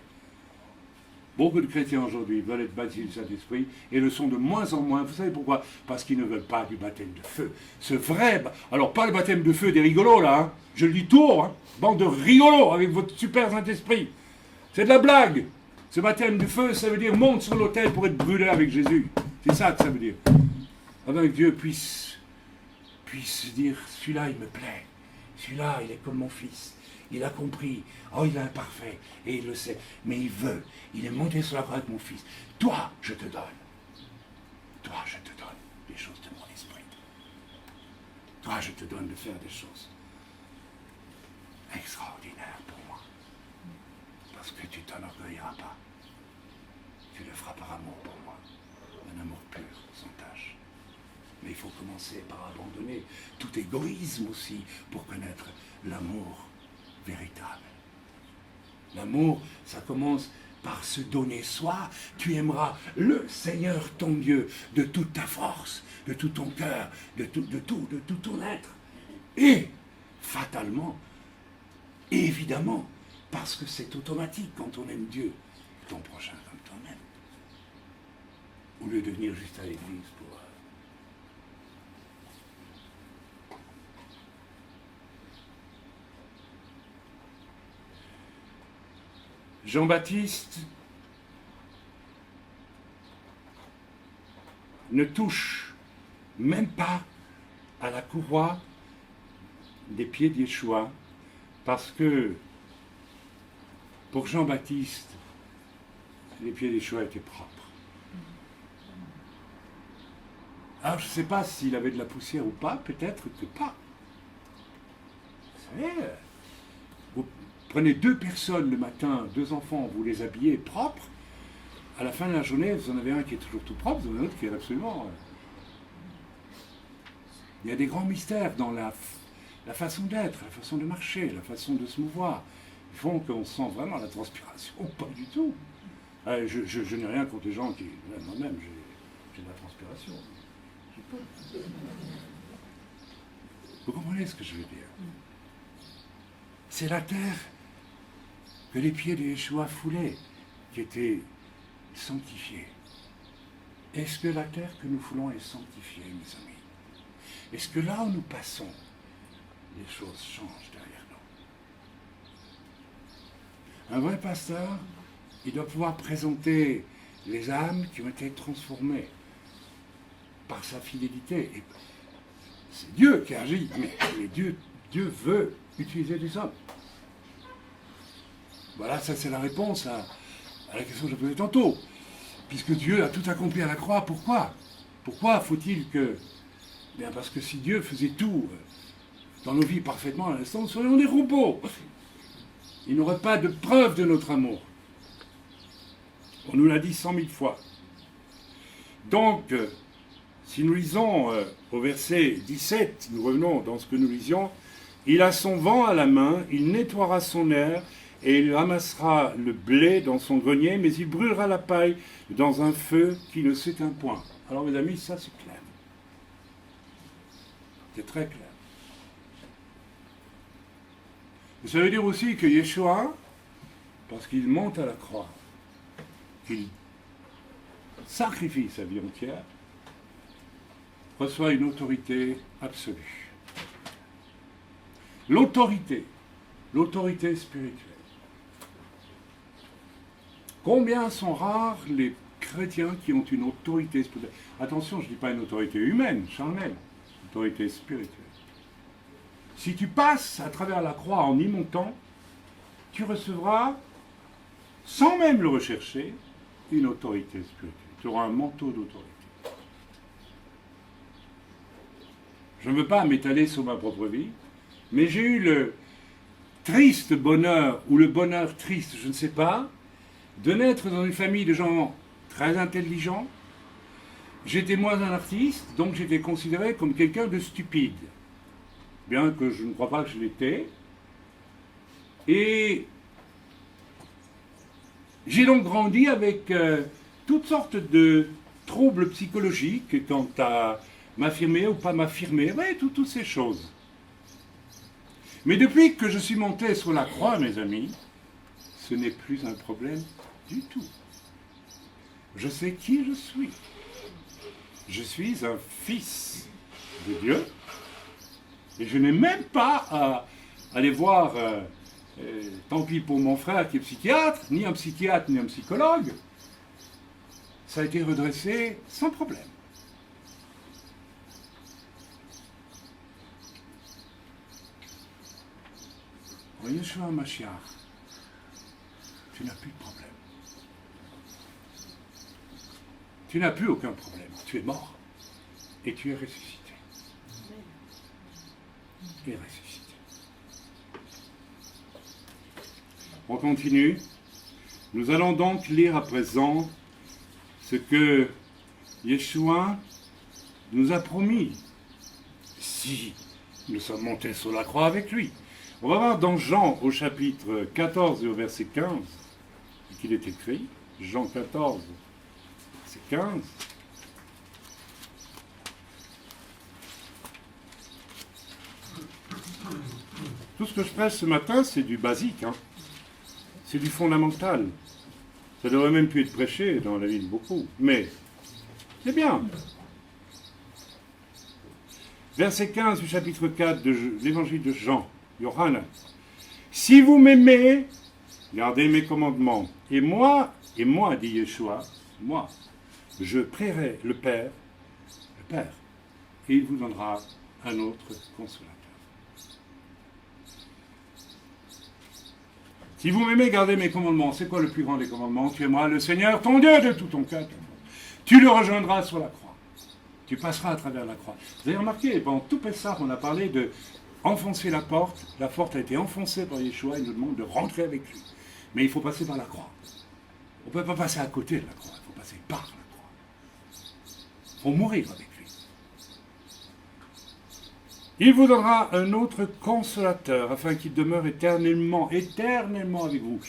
Beaucoup de chrétiens aujourd'hui veulent être baptisés du Saint-Esprit et le sont de moins en moins. Vous savez pourquoi? Parce qu'ils ne veulent pas du baptême de feu. Ce vrai... Alors, pas le baptême de feu des rigolos, là. Hein. Je le dis tout haut, hein. Bande de rigolos avec votre super Saint-Esprit. C'est de la blague. Ce baptême de feu, ça veut dire monte sur l'autel pour être brûlé avec Jésus. C'est ça que ça veut dire. Afin que Dieu puisse dire, celui-là, il me plaît. Celui-là, il est comme mon fils. Il a compris. Oh, il est imparfait. Et il le sait. Mais il veut. Il est monté sur la croix avec mon fils. Toi, je te donne. Toi, je te donne des choses de mon esprit. Toi, je te donne de faire des choses extraordinaires pour moi. Parce que tu t'enorgueilliras pas. Tu le feras par amour pour moi. Un amour pur, sans tache. Mais il faut commencer par abandonner tout égoïsme aussi pour connaître l'amour véritable. L'amour, ça commence par se donner soi. Tu aimeras le Seigneur ton Dieu de toute ta force, de tout ton cœur, de tout ton être. Et, fatalement, évidemment, parce que c'est automatique quand on aime Dieu, ton prochain comme toi-même. Au lieu de venir juste à l'église pour... Jean-Baptiste ne touche même pas à la courroie des pieds d'Yeshua parce que pour Jean-Baptiste, les pieds d'Yeshua étaient propres. Alors je ne sais pas s'il avait de la poussière ou pas, peut-être que pas. Vous savez, vous prenez 2 personnes le matin, 2 enfants, vous les habillez propres, à la fin de la journée, vous en avez un qui est toujours tout propre, vous en avez un autre qui est absolument... Il y a des grands mystères dans la façon d'être, la façon de marcher, la façon de se mouvoir. Ils font qu'on sent vraiment la transpiration, pas du tout. Je n'ai rien contre les gens qui... Moi-même, j'ai de la transpiration. Vous comprenez ce que je veux dire? C'est la terre que les pieds de Yeshua foulaient, qui était sanctifiée. Est-ce que la terre que nous foulons est sanctifiée, mes amis? Est-ce que là où nous passons, les choses changent derrière nous? Un vrai pasteur, il doit pouvoir présenter les âmes qui ont été transformées par sa fidélité. Et c'est Dieu qui agit, mais Dieu veut utiliser des hommes. Voilà, ça c'est la réponse à la question que je posais tantôt. Puisque Dieu a tout accompli à la croix, pourquoi? Pourquoi faut-il que... Bien parce que si Dieu faisait tout dans nos vies parfaitement à l'instant, nous serions des robots. Il n'aurait pas de preuve de notre amour. On nous l'a dit 100 000 fois. Donc, si nous lisons au verset 17, nous revenons dans ce que nous lisions, il a son vent à la main, il nettoiera son air, et il ramassera le blé dans son grenier, mais il brûlera la paille dans un feu qui ne s'éteint point. Alors mes amis, ça c'est clair. C'est très clair. Et ça veut dire aussi que Yeshua, parce qu'il monte à la croix, qu'il sacrifie sa vie entière, reçoit une autorité absolue. L'autorité spirituelle. Combien sont rares les chrétiens qui ont une autorité spirituelle? Attention, je ne dis pas une autorité humaine, charnelle, autorité spirituelle. Si tu passes à travers la croix en y montant, tu recevras, sans même le rechercher, une autorité spirituelle. Tu auras un manteau d'autorité. Je ne veux pas m'étaler sur ma propre vie, mais j'ai eu le triste bonheur, ou le bonheur triste, je ne sais pas, de naître dans une famille de gens très intelligents, j'étais moins un artiste, donc j'étais considéré comme quelqu'un de stupide. Bien que je ne crois pas que je l'étais. Et j'ai donc grandi avec toutes sortes de troubles psychologiques quant à m'affirmer ou pas m'affirmer, ouais, toutes ces choses. Mais depuis que je suis monté sur la croix, mes amis, ce n'est plus un problème du tout. Je sais qui je suis. Je suis un fils de Dieu et je n'ai même pas à aller voir, tant pis pour mon frère qui est psychiatre, ni un psychiatre, ni un psychologue. Ça a été redressé sans problème. En Yeshua Mashiach, tu n'as plus de problème. Tu n'as plus aucun problème. Tu es mort et tu es ressuscité. Et ressuscité. On continue. Nous allons donc lire à présent ce que Yeshua nous a promis si nous sommes montés sur la croix avec lui. On va voir dans Jean au chapitre 14 et au verset 15 qu'il est écrit. Jean 14, verset 15. Tout ce que je prêche ce matin, c'est du basique. C'est du fondamental. Ça devrait même plus être prêché dans la vie de beaucoup. Mais c'est bien. Verset 15 du chapitre 4 de l'évangile de Jean. Yohann. Si vous m'aimez, gardez mes commandements. Et moi, dit Yeshua, moi, je prierai le Père, et il vous donnera un autre consolateur. Si vous m'aimez, gardez mes commandements. C'est quoi le plus grand des commandements? Tu aimeras le Seigneur, ton Dieu, de tout ton cœur. Tu le rejoindras sur la croix. Tu passeras à travers la croix. Vous avez remarqué, pendant tout Pessah, on a parlé de enfoncer la porte. La porte a été enfoncée par Yeshua. Il nous demande de rentrer avec lui. Mais il faut passer par la croix. On ne peut pas passer à côté de la croix. Il faut passer par la croix. Il faut mourir avec lui. Il vous donnera un autre consolateur, afin qu'il demeure éternellement avec vous.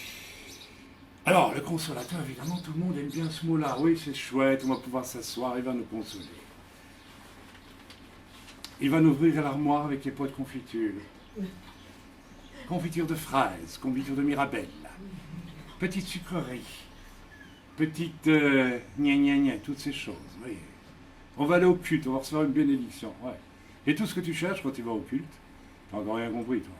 Alors, le consolateur, évidemment, tout le monde aime bien ce mot-là. Oui, c'est chouette, on va pouvoir s'asseoir, il va nous consoler. Il va nous ouvrir l'armoire avec les pots de confiture. Confiture de fraises, confiture de mirabelle, petite sucrerie, petite gna, toutes ces choses. Oui. On va aller au culte, on va recevoir une bénédiction. Ouais. Et tout ce que tu cherches quand tu vas au culte, tu n'as encore rien compris, toi.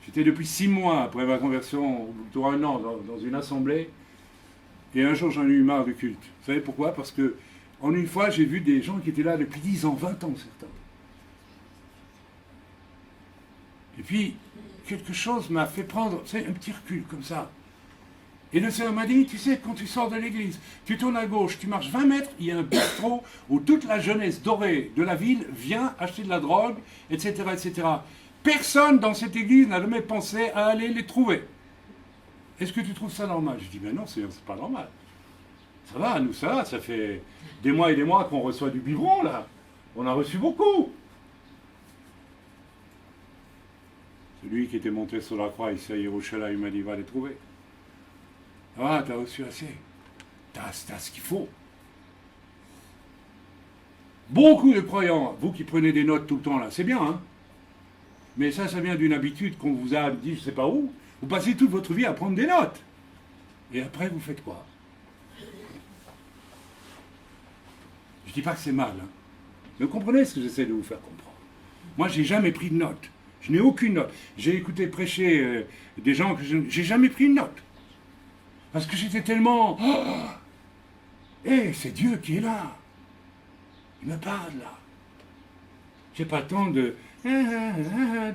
J'étais depuis 6 mois après ma conversion, ou plutôt 1 an, dans une assemblée, et un jour j'en ai eu marre du culte. Vous savez pourquoi? Parce que, en une fois, j'ai vu des gens qui étaient là depuis 10 ans, 20 ans, certains. Et puis, quelque chose m'a fait prendre, tu sais, un petit recul comme ça. Et le Seigneur m'a dit, tu sais, quand tu sors de l'église, tu tournes à gauche, tu marches 20 mètres, il y a un bistrot où toute la jeunesse dorée de la ville vient acheter de la drogue, etc., etc. Personne dans cette église n'a jamais pensé à aller les trouver. Est-ce que tu trouves ça normal? Je dis, ben non, c'est pas normal. Ça va, nous ça fait des mois et des mois qu'on reçoit du biberon, là. On a reçu beaucoup. Celui qui était monté sur la croix ici à Yerushalayim, il m'a dit, va les trouver. Ah, t'as reçu assez. T'as ce qu'il faut. Beaucoup de croyants, vous qui prenez des notes tout le temps là, c'est bien, hein? Mais ça vient d'une habitude qu'on vous a dit, je ne sais pas où. Vous passez toute votre vie à prendre des notes. Et après, vous faites quoi? Je ne dis pas que c'est mal, hein? Mais vous comprenez ce que j'essaie de vous faire comprendre. Moi, je n'ai jamais pris de notes. Je n'ai aucune note. J'ai écouté prêcher des gens que j'ai jamais pris une note. Parce que j'étais tellement... c'est Dieu qui est là. Il me parle là. J'ai pas le temps de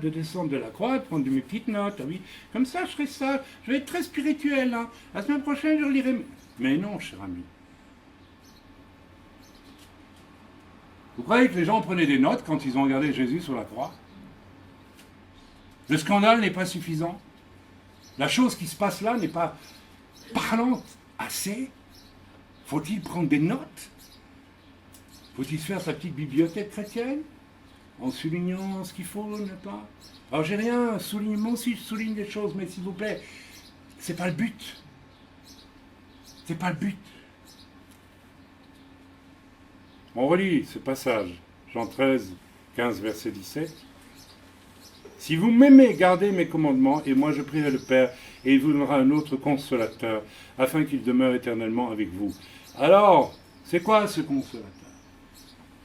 descendre de la croix, de prendre de mes petites notes. Ah oui, comme ça, je ferai ça. Je vais être très spirituel. Hein. La semaine prochaine, je relirai... Mais non, cher ami. Vous croyez que les gens prenaient des notes quand ils ont regardé Jésus sur la croix? Le scandale n'est pas suffisant. La chose qui se passe là n'est pas parlante assez Faut-il prendre des notes? Faut-il faire sa petite bibliothèque chrétienne en soulignant ce qu'il faut, n'est-ce pas? Alors j'ai rien, moi aussi je souligne des choses, mais s'il vous plaît, c'est pas le but. C'est pas le but. On relit ce passage, Jean 13, 15, verset 17. Si vous m'aimez, gardez mes commandements, et moi je prierai le Père, et il vous donnera un autre consolateur, afin qu'il demeure éternellement avec vous. Alors, c'est quoi ce consolateur?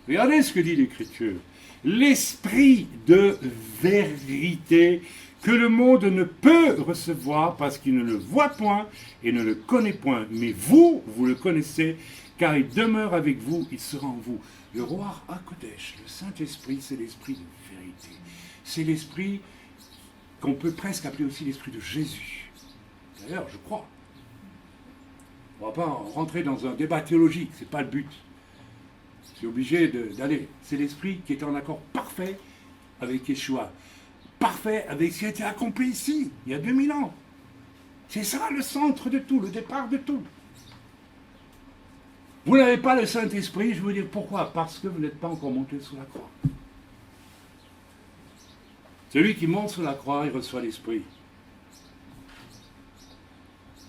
Regardez ce que dit l'Écriture. L'esprit de vérité que le monde ne peut recevoir parce qu'il ne le voit point et ne le connaît point. Mais vous, vous le connaissez, car il demeure avec vous, il sera en vous. Le roi HaKodesh, le Saint-Esprit, c'est l'esprit de vérité. C'est l'esprit qu'on peut presque appeler aussi l'esprit de Jésus. D'ailleurs, je crois. On ne va pas rentrer dans un débat théologique, ce n'est pas le but. C'est obligé d'aller. C'est l'esprit qui est en accord parfait avec Yeshua. Parfait avec ce qui a été accompli ici, il y a 2000 ans. C'est ça le centre de tout, le départ de tout. Vous n'avez pas le Saint-Esprit, je veux dire pourquoi? Parce que vous n'êtes pas encore monté sur la croix. Celui qui monte sur la croix, il reçoit l'Esprit.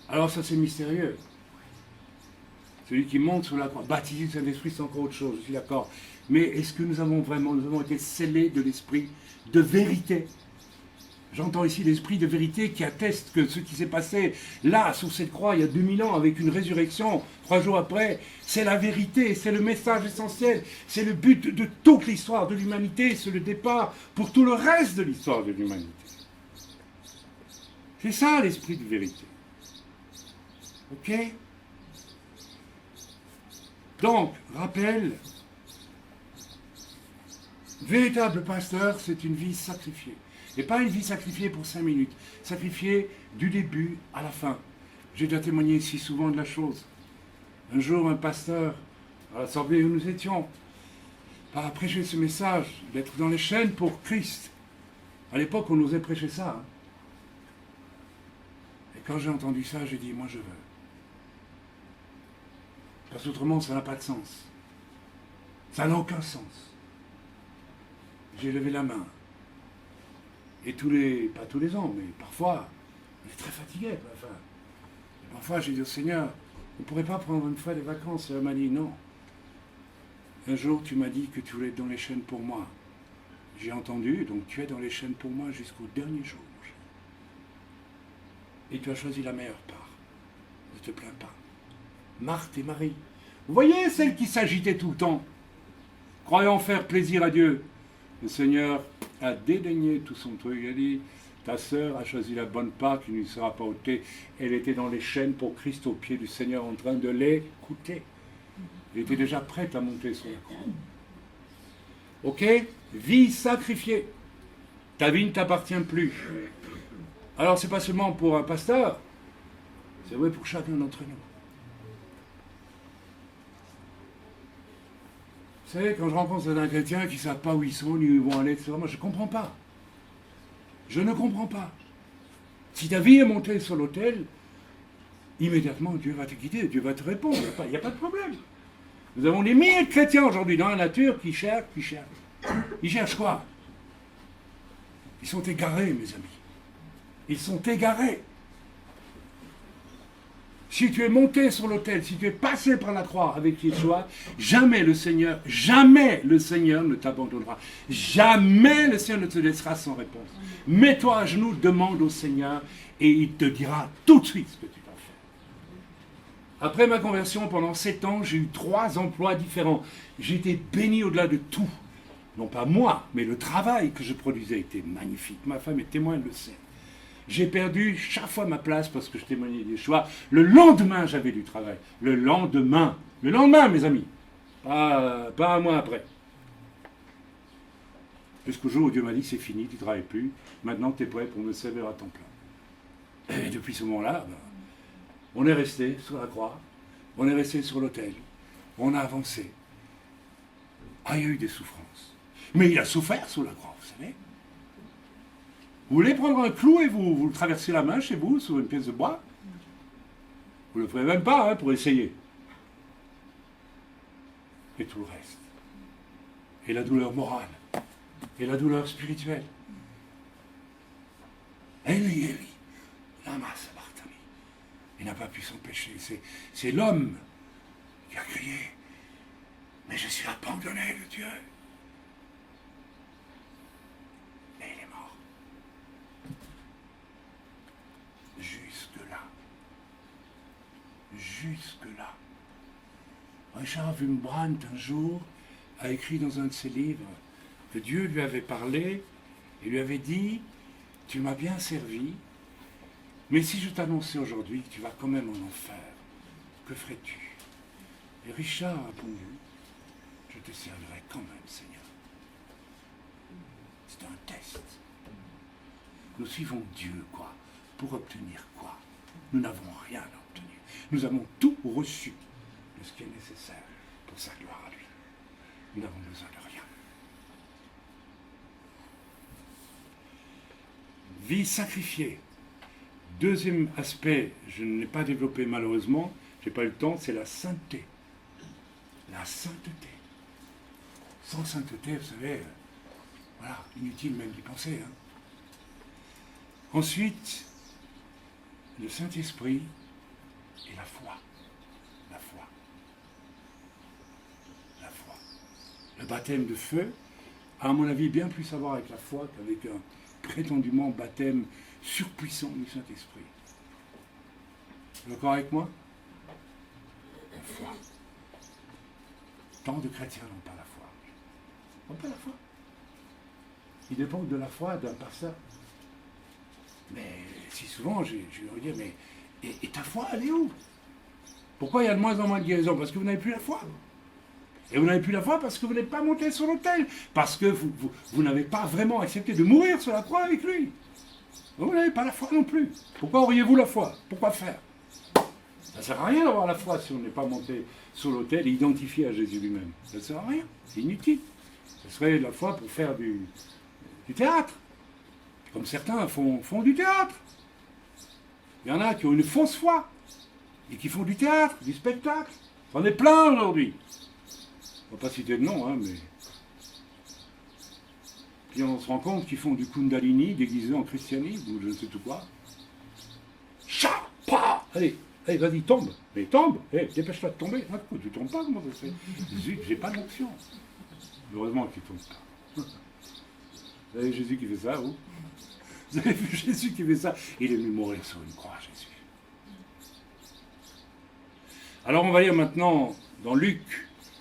Alors ça c'est mystérieux. Celui qui monte sur la croix, baptisé du Saint-Esprit, c'est encore autre chose, je suis d'accord. Mais est-ce que nous avons été scellés de l'Esprit de vérité? J'entends ici l'Esprit de vérité qui atteste que ce qui s'est passé là, sur cette croix, il y a 2000 ans, avec une résurrection, 3 jours après, c'est la vérité, c'est le message essentiel, c'est le but de toute l'histoire de l'humanité, c'est le départ pour tout le reste de l'histoire de l'humanité. C'est ça l'Esprit de vérité. Ok? Donc, rappel, véritable pasteur, c'est une vie sacrifiée. Et pas une vie sacrifiée pour 5 minutes, sacrifiée du début à la fin. J'ai déjà témoigné ici souvent de la chose. Un jour, un pasteur, à l'assemblée où nous étions, a prêché ce message d'être dans les chaînes pour Christ. À l'époque, on osait prêcher ça. Hein. Et quand j'ai entendu ça, j'ai dit, moi je veux. Parce qu'autrement, ça n'a pas de sens. Ça n'a aucun sens. J'ai levé la main. Et pas tous les ans, mais parfois, on est très fatigué. Enfin, parfois, j'ai dit au Seigneur, on ne pourrait pas prendre une fois des vacances. Et elle m'a dit, non. Un jour, tu m'as dit que tu voulais être dans les chaînes pour moi. J'ai entendu, donc tu es dans les chaînes pour moi jusqu'au dernier jour. Et tu as choisi la meilleure part. Ne te plains pas. Marthe et Marie. Vous voyez celle qui s'agitait tout le temps, croyant faire plaisir à Dieu. Le Seigneur a dédaigné tout son truc. Il a dit, ta sœur a choisi la bonne part qui ne lui sera pas ôtée. Elle était dans les chaînes pour Christ au pied du Seigneur en train de l'écouter. Elle était déjà prête à monter sur la croix. Ok? Vie sacrifiée. Ta vie ne t'appartient plus. Alors c'est pas seulement pour un pasteur, c'est vrai pour chacun d'entre nous. Vous savez, quand je rencontre certains chrétiens qui ne savent pas où ils sont, ni où ils vont aller, etc., moi je ne comprends pas. Je ne comprends pas. Si ta vie est montée sur l'autel, immédiatement Dieu va te guider, Dieu va te répondre, il n'y a pas de problème. Nous avons des milliers de chrétiens aujourd'hui dans la nature qui cherchent. Ils cherchent quoi? Ils sont égarés, mes amis. Ils sont égarés. Si tu es monté sur l'autel, si tu es passé par la croix avec Yeshua, jamais le Seigneur ne t'abandonnera. Jamais le Seigneur ne te laissera sans réponse. Mets-toi à genoux, demande au Seigneur et il te dira tout de suite ce que tu dois faire. Après ma conversion, pendant 7 ans, j'ai eu 3 emplois différents. J'ai été béni au-delà de tout. Non pas moi, mais le travail que je produisais était magnifique. Ma femme est témoin, elle le sait. J'ai perdu chaque fois ma place parce que je témoignais des choix. Le lendemain, j'avais du travail. Le lendemain, mes amis. Pas un mois après. Jusqu'au jour où Dieu m'a dit, c'est fini, tu ne travailles plus. Maintenant, tu es prêt pour me servir à temps plein. Et depuis ce moment-là, on est resté sur la croix. On est resté sur l'autel. On a avancé. Ah, il y a eu des souffrances. Mais il a souffert sous la croix, vous savez. Vous voulez prendre un clou et vous le traversez la main chez vous sur une pièce de bois? Vous ne le ferez même pas pour essayer. et tout le reste. Et la douleur morale, et la douleur spirituelle. Eli, Eli, lama sabachthani. Il n'a pas pu s'empêcher. C'est l'homme qui a crié, mais je suis abandonné de Dieu. Et il est mort. Jusque-là. Jusque-là. Richard Wurmbrand, un jour, a écrit dans un de ses livres que Dieu lui avait parlé et lui avait dit « Tu m'as bien servi, mais si je t'annonçais aujourd'hui que tu vas quand même en enfer, que ferais-tu » Et Richard a répondu « Je te servirai quand même, Seigneur. » C'est un test. Nous suivons Dieu, quoi. Pour obtenir quoi? Nous n'avons rien obtenu. Nous avons tout reçu de ce qui est nécessaire pour sa gloire à lui. Nous n'avons besoin de rien. Vie sacrifiée. Deuxième aspect, je ne l'ai pas développé malheureusement, je n'ai pas eu le temps, c'est la sainteté. La sainteté. Sans sainteté, vous savez, voilà, inutile même d'y penser. Hein. Ensuite, le Saint-Esprit et la foi. La foi. La foi. Le baptême de feu a, à mon avis, bien plus à voir avec la foi qu'avec un prétendument baptême surpuissant du Saint-Esprit. Vous êtes d'accord avec moi? La foi. Tant de chrétiens n'ont pas la foi. N'ont pas la foi. Ils dépendent de la foi d'un pasteur. Mais si souvent, je leur dis, mais et ta foi, elle est où? Pourquoi il y a de moins en moins de guérisons? Parce que vous n'avez plus la foi. Et vous n'avez plus la foi parce que vous n'êtes pas monté sur l'autel. Parce que vous n'avez pas vraiment accepté de mourir sur la croix avec lui. Vous n'avez pas la foi non plus. Pourquoi auriez-vous la foi? Pourquoi faire? Ça ne sert à rien d'avoir la foi si on n'est pas monté sur l'autel et identifié à Jésus lui-même. Ça ne sert à rien. C'est inutile. Ce serait la foi pour faire du théâtre. Comme certains font du théâtre. Il y en a qui ont une fausse foi et qui font du théâtre, du spectacle. C'en est plein aujourd'hui. On ne va pas citer de nom, hein, mais... Puis on se rend compte qu'ils font du Kundalini déguisé en christianisme ou je ne sais tout quoi. Chapa! Allez, vas-y, tombe. Mais tombe. Dépêche-toi de tomber. Ah, tu ne tombes pas, comment ça se fait? Zut, j'ai pas d'onction. Heureusement qu'il ne tombe pas. Vous avez Jésus qui fait ça, vous? Vous avez vu Jésus qui fait ça? Il est venu mourir sur une croix, Jésus. Alors on va lire maintenant dans Luc,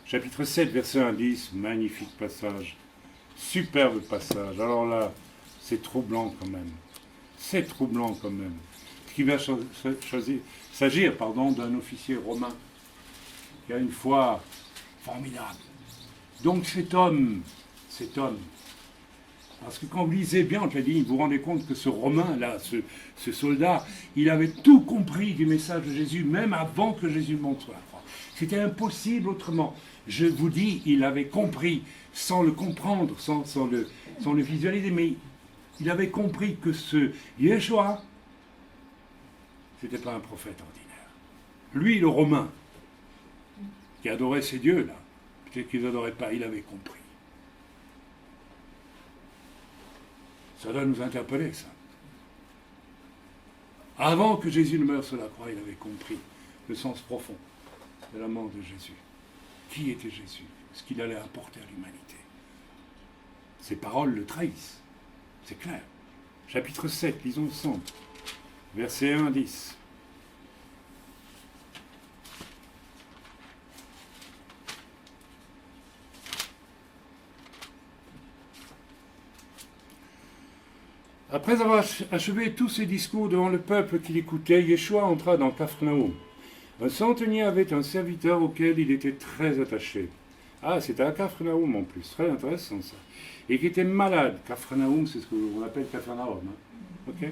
chapitre 7, verset 1 à 10, magnifique passage, superbe passage. Alors là, c'est troublant quand même. C'est troublant quand même. Ce qui va s'agir d'un officier romain qui a une foi formidable. Donc cet homme, parce que quand vous lisez bien entre les lignes, vous vous rendez compte que ce Romain-là, ce soldat, il avait tout compris du message de Jésus, même avant que Jésus monte sur la croix. C'était impossible autrement. Je vous dis, il avait compris, sans le comprendre, sans le visualiser, mais il avait compris que ce Yeshua, ce n'était pas un prophète ordinaire. Lui, le Romain, qui adorait ces dieux-là, peut-être qu'ils n'adoraient pas, il avait compris. Ça doit nous interpeller, ça. Avant que Jésus ne meure sur la croix, il avait compris le sens profond de la mort de Jésus. Qui était Jésus? Ce qu'il allait apporter à l'humanité. Ces paroles le trahissent. C'est clair. Chapitre 7, lisons ensemble. Versets 1 à 10. Après avoir achevé tous ses discours devant le peuple qui l'écoutait, Yeshua entra dans Capharnaüm. Un centenier avait un serviteur auquel il était très attaché. Ah, c'était à Capharnaüm en plus, très intéressant ça. Et qui était malade. Capharnaüm, c'est ce qu'on appelle Capharnaüm. Hein. Okay.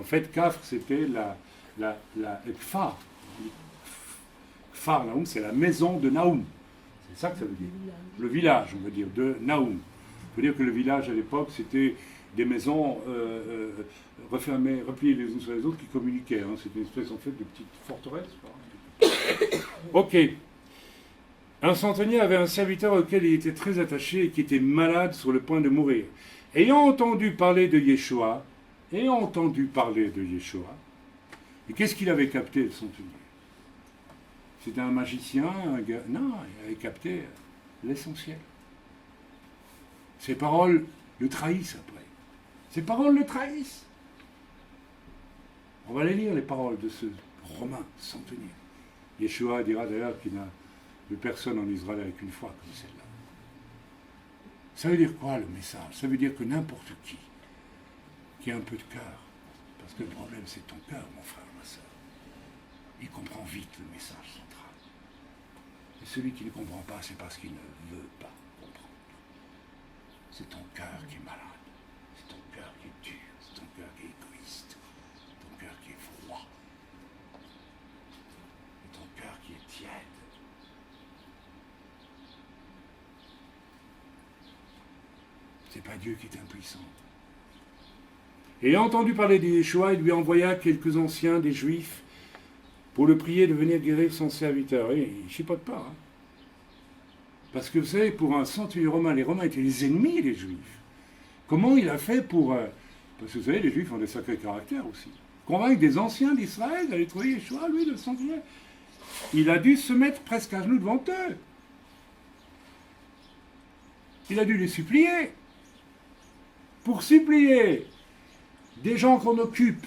En fait, Kafr, c'était la Kfar. Kfar, c'est la maison de Naoum. C'est ça que ça veut dire. Le village, on veut dire, de Naoum. Il faut dire que le village à l'époque, c'était des maisons refermées, repliées les unes sur les autres qui communiquaient. Hein. C'était une espèce en fait de petite forteresse. Ok. Un centenier avait un serviteur auquel il était très attaché et qui était malade sur le point de mourir. Ayant entendu parler de Yeshua, et qu'est-ce qu'il avait capté, le centenier? C'était un magicien, un gars. Non, il avait capté l'essentiel. Ses paroles le trahissent après. Ses paroles le trahissent. On va les lire, les paroles de ce Romain centenier. Yeshua dira d'ailleurs qu'il n'a vu personne en Israël avec une foi comme celle-là. Ça veut dire quoi, le message? Ça veut dire que n'importe qui a un peu de cœur, parce que le problème c'est ton cœur, mon frère, ma soeur, il comprend vite le message central. Et celui qui ne comprend pas, c'est parce qu'il ne veut pas comprendre. C'est ton cœur qui est malade, c'est ton cœur qui est dur, c'est ton cœur qui est égoïste, ton cœur qui est froid, et ton cœur qui est tiède. C'est pas Dieu qui est impuissant. Ayant entendu parler de Yeshua, il lui envoya quelques anciens des Juifs pour le prier de venir guérir son serviteur. Et il ne chipote pas. Hein. Parce que vous savez, pour un centurion romain, les Romains étaient les ennemis des Juifs. Comment il a fait pour... parce que vous savez, les Juifs ont des sacrés caractères aussi. Convaincre des anciens d'Israël d'aller trouver Yeshua, lui, le centurion. Il a dû se mettre presque à genoux devant eux. Il a dû les supplier. Pour supplier des gens qu'on occupe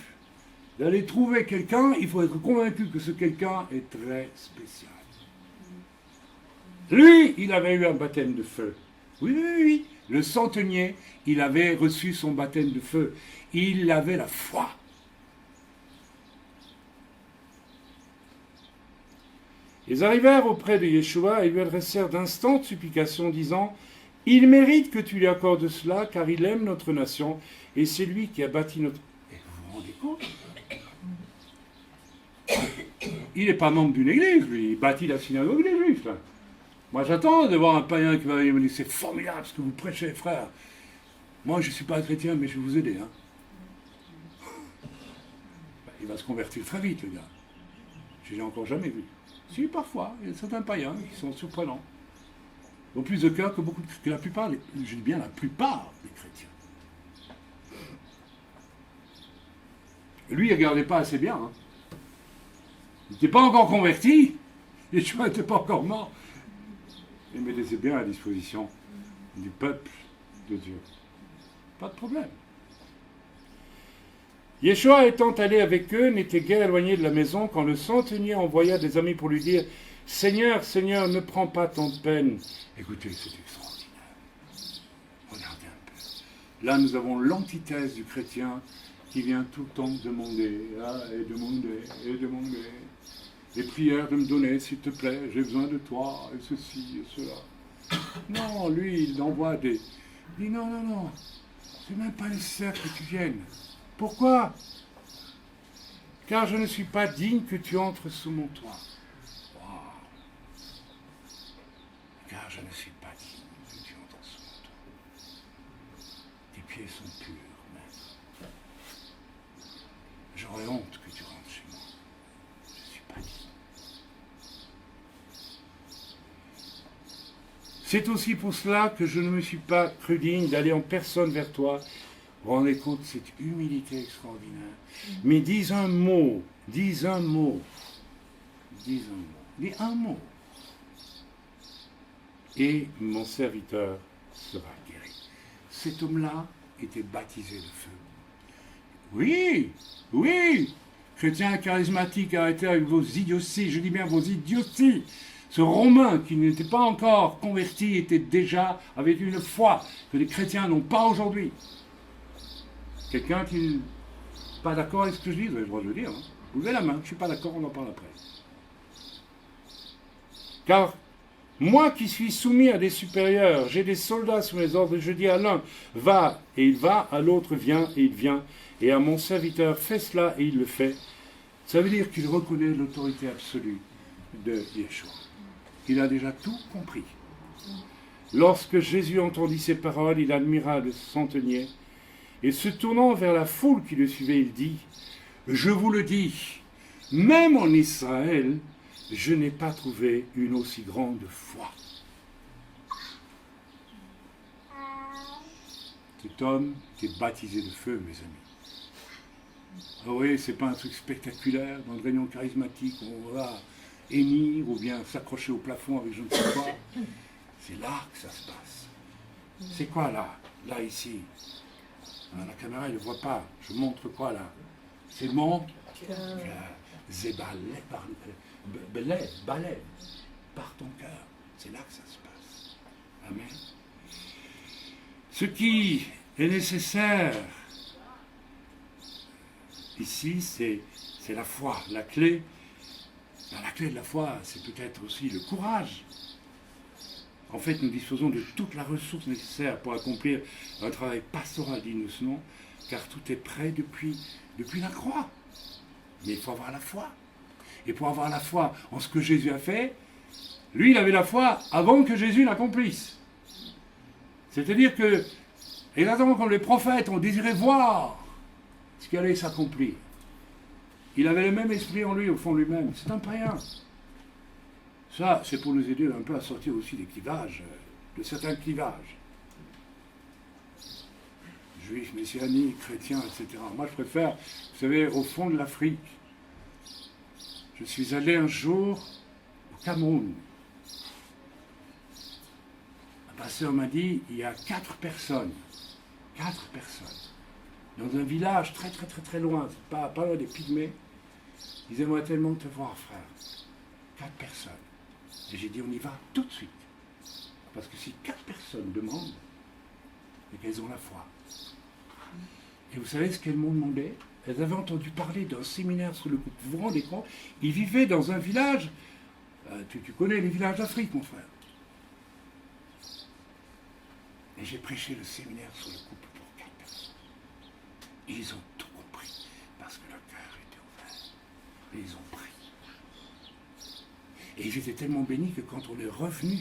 d'aller trouver quelqu'un, il faut être convaincu que ce quelqu'un est très spécial. Lui, il avait eu un baptême de feu. Oui. Le centenier, il avait reçu son baptême de feu. Il avait la foi. Ils arrivèrent auprès de Yeshua et lui adressèrent d'instantes supplications, disant: il mérite que tu lui accordes cela, car il aime notre nation, et c'est lui qui a bâti notre... Et vous vous rendez compte? Il n'est pas membre d'une église, lui. Il bâtit la synagogue des Juifs, là. Moi, j'attends de voir un païen qui va venir me dire: c'est formidable ce que vous prêchez, frère. Moi, je ne suis pas chrétien, mais je vais vous aider. Hein. Il va se convertir très vite, le gars. Je ne l'ai encore jamais vu. Si, parfois, il y a certains païens qui sont surprenants. Ils ont plus de cœur que la plupart, je dis bien la plupart des chrétiens. Lui, il ne regardait pas assez bien. Hein. Il n'était pas encore converti. Yeshua n'était pas encore mort. Il mettait bien à la disposition du peuple de Dieu. Pas de problème. Yeshua étant allé avec eux, n'était guère éloigné de la maison quand le centenier envoya des amis pour lui dire: Seigneur, Seigneur, ne prends pas tant de peine. Écoutez, c'est extraordinaire. Regardez un peu. Là, nous avons l'antithèse du chrétien qui vient tout le temps demander, demander. Les prières de me donner, s'il te plaît, j'ai besoin de toi, et ceci, et cela. Non, lui, il envoie des... Il dit: non, c'est même pas nécessaire que tu viennes. Pourquoi? Car je ne suis pas digne que tu entres sous mon toit. Car je ne suis pas digne que tu entres sous mon toit. Tes pieds sont purs, maître. J'aurais honte que tu rentres chez moi. Je ne suis pas digne. C'est aussi pour cela que je ne me suis pas cru digne d'aller en personne vers toi. Vous vous rendez compte de cette humilité extraordinaire? Mais dis un mot. Et mon serviteur sera guéri. Cet homme-là était baptisé de feu. Oui, chrétiens charismatiques, arrêtez avec vos idioties, je dis bien vos idioties. Ce Romain qui n'était pas encore converti avait une foi que les chrétiens n'ont pas aujourd'hui. Quelqu'un qui n'est pas d'accord avec ce que je dis, vous avez le droit de le dire. Hein. Vous levez la main, je ne suis pas d'accord, on en parle après. Car moi qui suis soumis à des supérieurs, j'ai des soldats sous mes ordres, je dis à l'un, va, et il va, à l'autre, viens, et il vient, et à mon serviteur, fais cela, et il le fait. Ça veut dire qu'il reconnaît l'autorité absolue de Yeshua. Il a déjà tout compris. Lorsque Jésus entendit ces paroles, il admira le centenier, et se tournant vers la foule qui le suivait, il dit: je vous le dis, même en Israël, je n'ai pas trouvé une aussi grande foi. Cet homme était baptisé de feu, mes amis. Ah oui, c'est pas un truc spectaculaire dans le réunion charismatique où on va hennir ou bien s'accrocher au plafond avec je ne sais quoi. C'est là que ça se passe. C'est quoi là? Là, ici. La caméra, elle ne voit pas. Je montre quoi là? C'est mon zébalé balai par ton cœur. C'est là que ça se passe. Amen. Ce qui est nécessaire ici, c'est la foi. La clé de la foi, c'est peut-être aussi le courage. En fait, nous disposons de toute la ressource nécessaire pour accomplir un travail pastoral digne de ce nom, car tout est prêt depuis la croix. Mais il faut avoir la foi. Et pour avoir la foi en ce que Jésus a fait, lui, il avait la foi avant que Jésus l'accomplisse. C'est-à-dire que, exactement comme les prophètes ont désiré voir ce qui allait s'accomplir, il avait le même esprit en lui, au fond de lui-même. C'est un païen. Ça, c'est pour nous aider un peu à sortir aussi des clivages, de certains clivages. Juifs, messianiques, chrétiens, etc. Moi, je préfère, vous savez, au fond de l'Afrique. Je suis allé un jour au Cameroun. Un pasteur m'a dit, il y a 4 personnes, dans un village très très très très loin, pas loin des Pygmées. Ils aimeraient tellement te voir, frère. 4 personnes. Et j'ai dit, on y va tout de suite. Parce que si 4 personnes demandent, c'est qu'elles ont la foi. Et vous savez ce qu'elles m'ont demandé? Elles avaient entendu parler d'un séminaire sur le couple. Vous vous rendez compte? Ils vivaient dans un village, tu connais les villages d'Afrique, mon frère. Et j'ai prêché le séminaire sur le couple pour 4 personnes. Et ils ont tout compris, parce que leur cœur était ouvert. Et ils ont pris. Et ils étaient tellement bénis que quand on est revenu,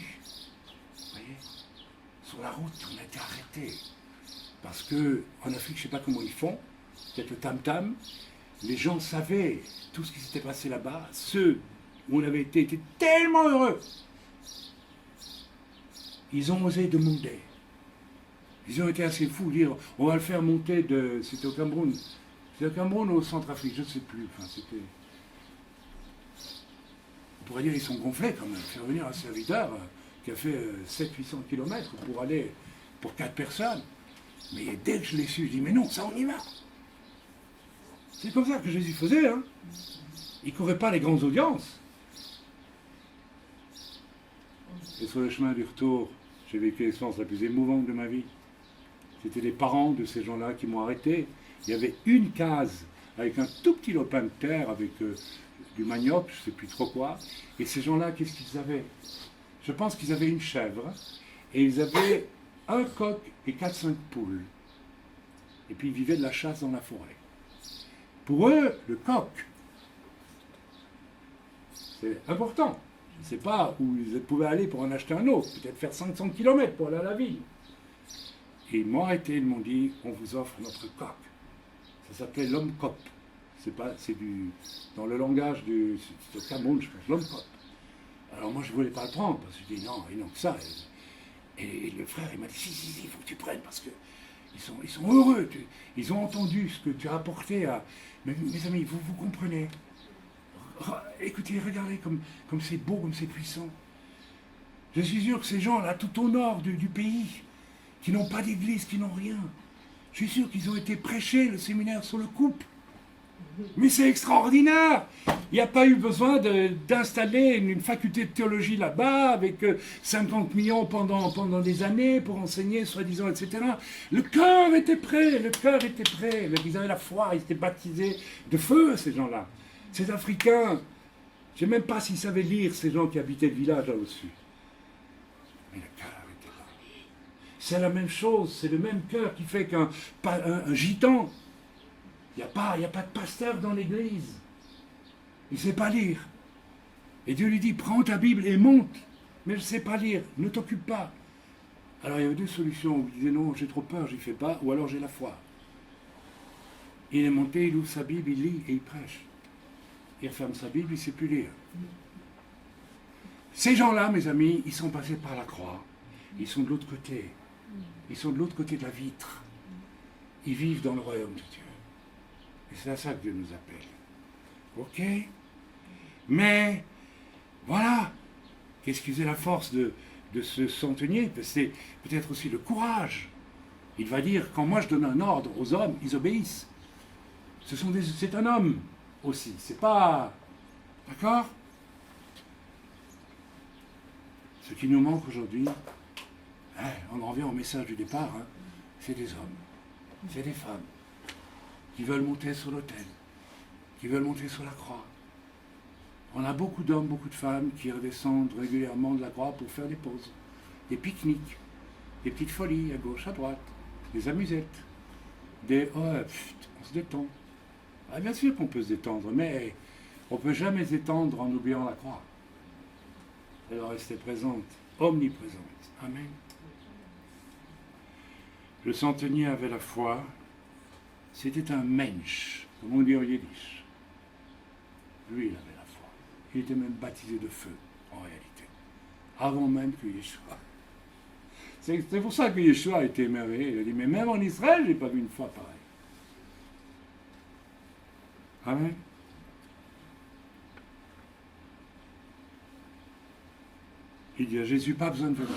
vous voyez, sur la route, on a été arrêtés. Parce qu'en Afrique, je ne sais pas comment ils font, peut-être le tam-tam, les gens savaient tout ce qui s'était passé là-bas. Ceux où on avait été étaient tellement heureux. Ils ont osé demander. Ils ont été assez fous, dire on va le faire monter de. C'était au Cameroun. C'était au Cameroun ou au Centrafrique, je ne sais plus. Enfin, c'était. On pourrait dire qu'ils sont gonflés quand même. Faire venir un serviteur qui a fait 700-800 km pour aller pour 4 personnes. Mais dès que je l'ai su, je dis mais non, ça on y va. C'est comme ça que Jésus faisait. Hein. Il ne courait pas les grandes audiences. Et sur le chemin du retour, j'ai vécu l'expérience la plus émouvante de ma vie. C'était les parents de ces gens-là qui m'ont arrêté. Il y avait une case avec un tout petit lopin de terre, avec du manioc, je ne sais plus trop quoi. Et ces gens-là, qu'est-ce qu'ils avaient? Je pense qu'ils avaient une chèvre, et ils avaient un coq et 4-5 poules. Et puis ils vivaient de la chasse dans la forêt. Pour eux, le coq, c'est important. Je ne sais pas où ils pouvaient aller pour en acheter un autre, peut-être faire 500 km pour aller à la ville. Et ils m'ont arrêté, ils m'ont dit, on vous offre notre coq. Ça s'appelait l'homme cop. C'est dans le langage du Cameroun, je pense, l'homme cop. Alors moi je ne voulais pas le prendre, parce que je dis non, ils n'ont que ça. Et le frère, il m'a dit, si, il faut que tu prennes, parce que ils sont heureux. Ils ont entendu ce que tu as apporté à... Mais, mes amis, vous comprenez. Écoutez, regardez comme c'est beau, comme c'est puissant. Je suis sûr que ces gens-là, tout au nord du pays, qui n'ont pas d'église, qui n'ont rien, je suis sûr qu'ils ont été prêchés, le séminaire sur le couple. Mais c'est extraordinaire. Il n'y a pas eu besoin d'installer une faculté de théologie là-bas avec 50 millions pendant des années pour enseigner, soi-disant, etc. Le cœur était prêt, Ils avaient la foi, ils étaient baptisés de feu, ces gens-là. Ces Africains, je ne sais même pas s'ils savaient lire, ces gens qui habitaient le village là-dessus. Mais le cœur était là. C'est la même chose, c'est le même cœur qui fait qu'un gitan, il n'y a pas de pasteur dans l'église. Il ne sait pas lire. Et Dieu lui dit, prends ta Bible et monte. Mais je ne sais pas lire, ne t'occupe pas. Alors il y avait 2 solutions. Il disait non, j'ai trop peur, je n'y fais pas, ou alors j'ai la foi. Il est monté, il ouvre sa Bible, il lit et il prêche. Il referme sa Bible, il ne sait plus lire. Ces gens-là, mes amis, ils sont passés par la croix. Ils sont de l'autre côté. Ils sont de l'autre côté de la vitre. Ils vivent dans le royaume de Dieu. Et c'est à ça que Dieu nous appelle. Ok? Mais, voilà. Qu'est-ce qui faisait la force de ce centenier? C'est peut-être aussi le courage. Il va dire, quand moi je donne un ordre aux hommes, ils obéissent. C'est un homme aussi. C'est pas... D'accord? Ce qui nous manque aujourd'hui, on en revient au message du départ, c'est des hommes, c'est des femmes qui veulent monter sur l'autel, qui veulent monter sur la croix. On a beaucoup d'hommes, beaucoup de femmes qui redescendent régulièrement de la croix pour faire des pauses, des pique-niques, des petites folies à gauche, à droite, des amusettes, on se détend. Ah, bien sûr qu'on peut se détendre, mais on ne peut jamais se détendre en oubliant la croix. Elle doit rester présente, omniprésente. Amen. Le centenier avait la foi. C'était un mensch, comme on dit en yiddish. Lui, il avait la foi. Il était même baptisé de feu, en réalité. Avant même que Yeshua. C'est pour ça que Yeshua a été émerveillé. Il a dit, mais même en Israël, je n'ai pas vu une foi pareille. Amen. Il dit à Jésus, pas besoin de venir.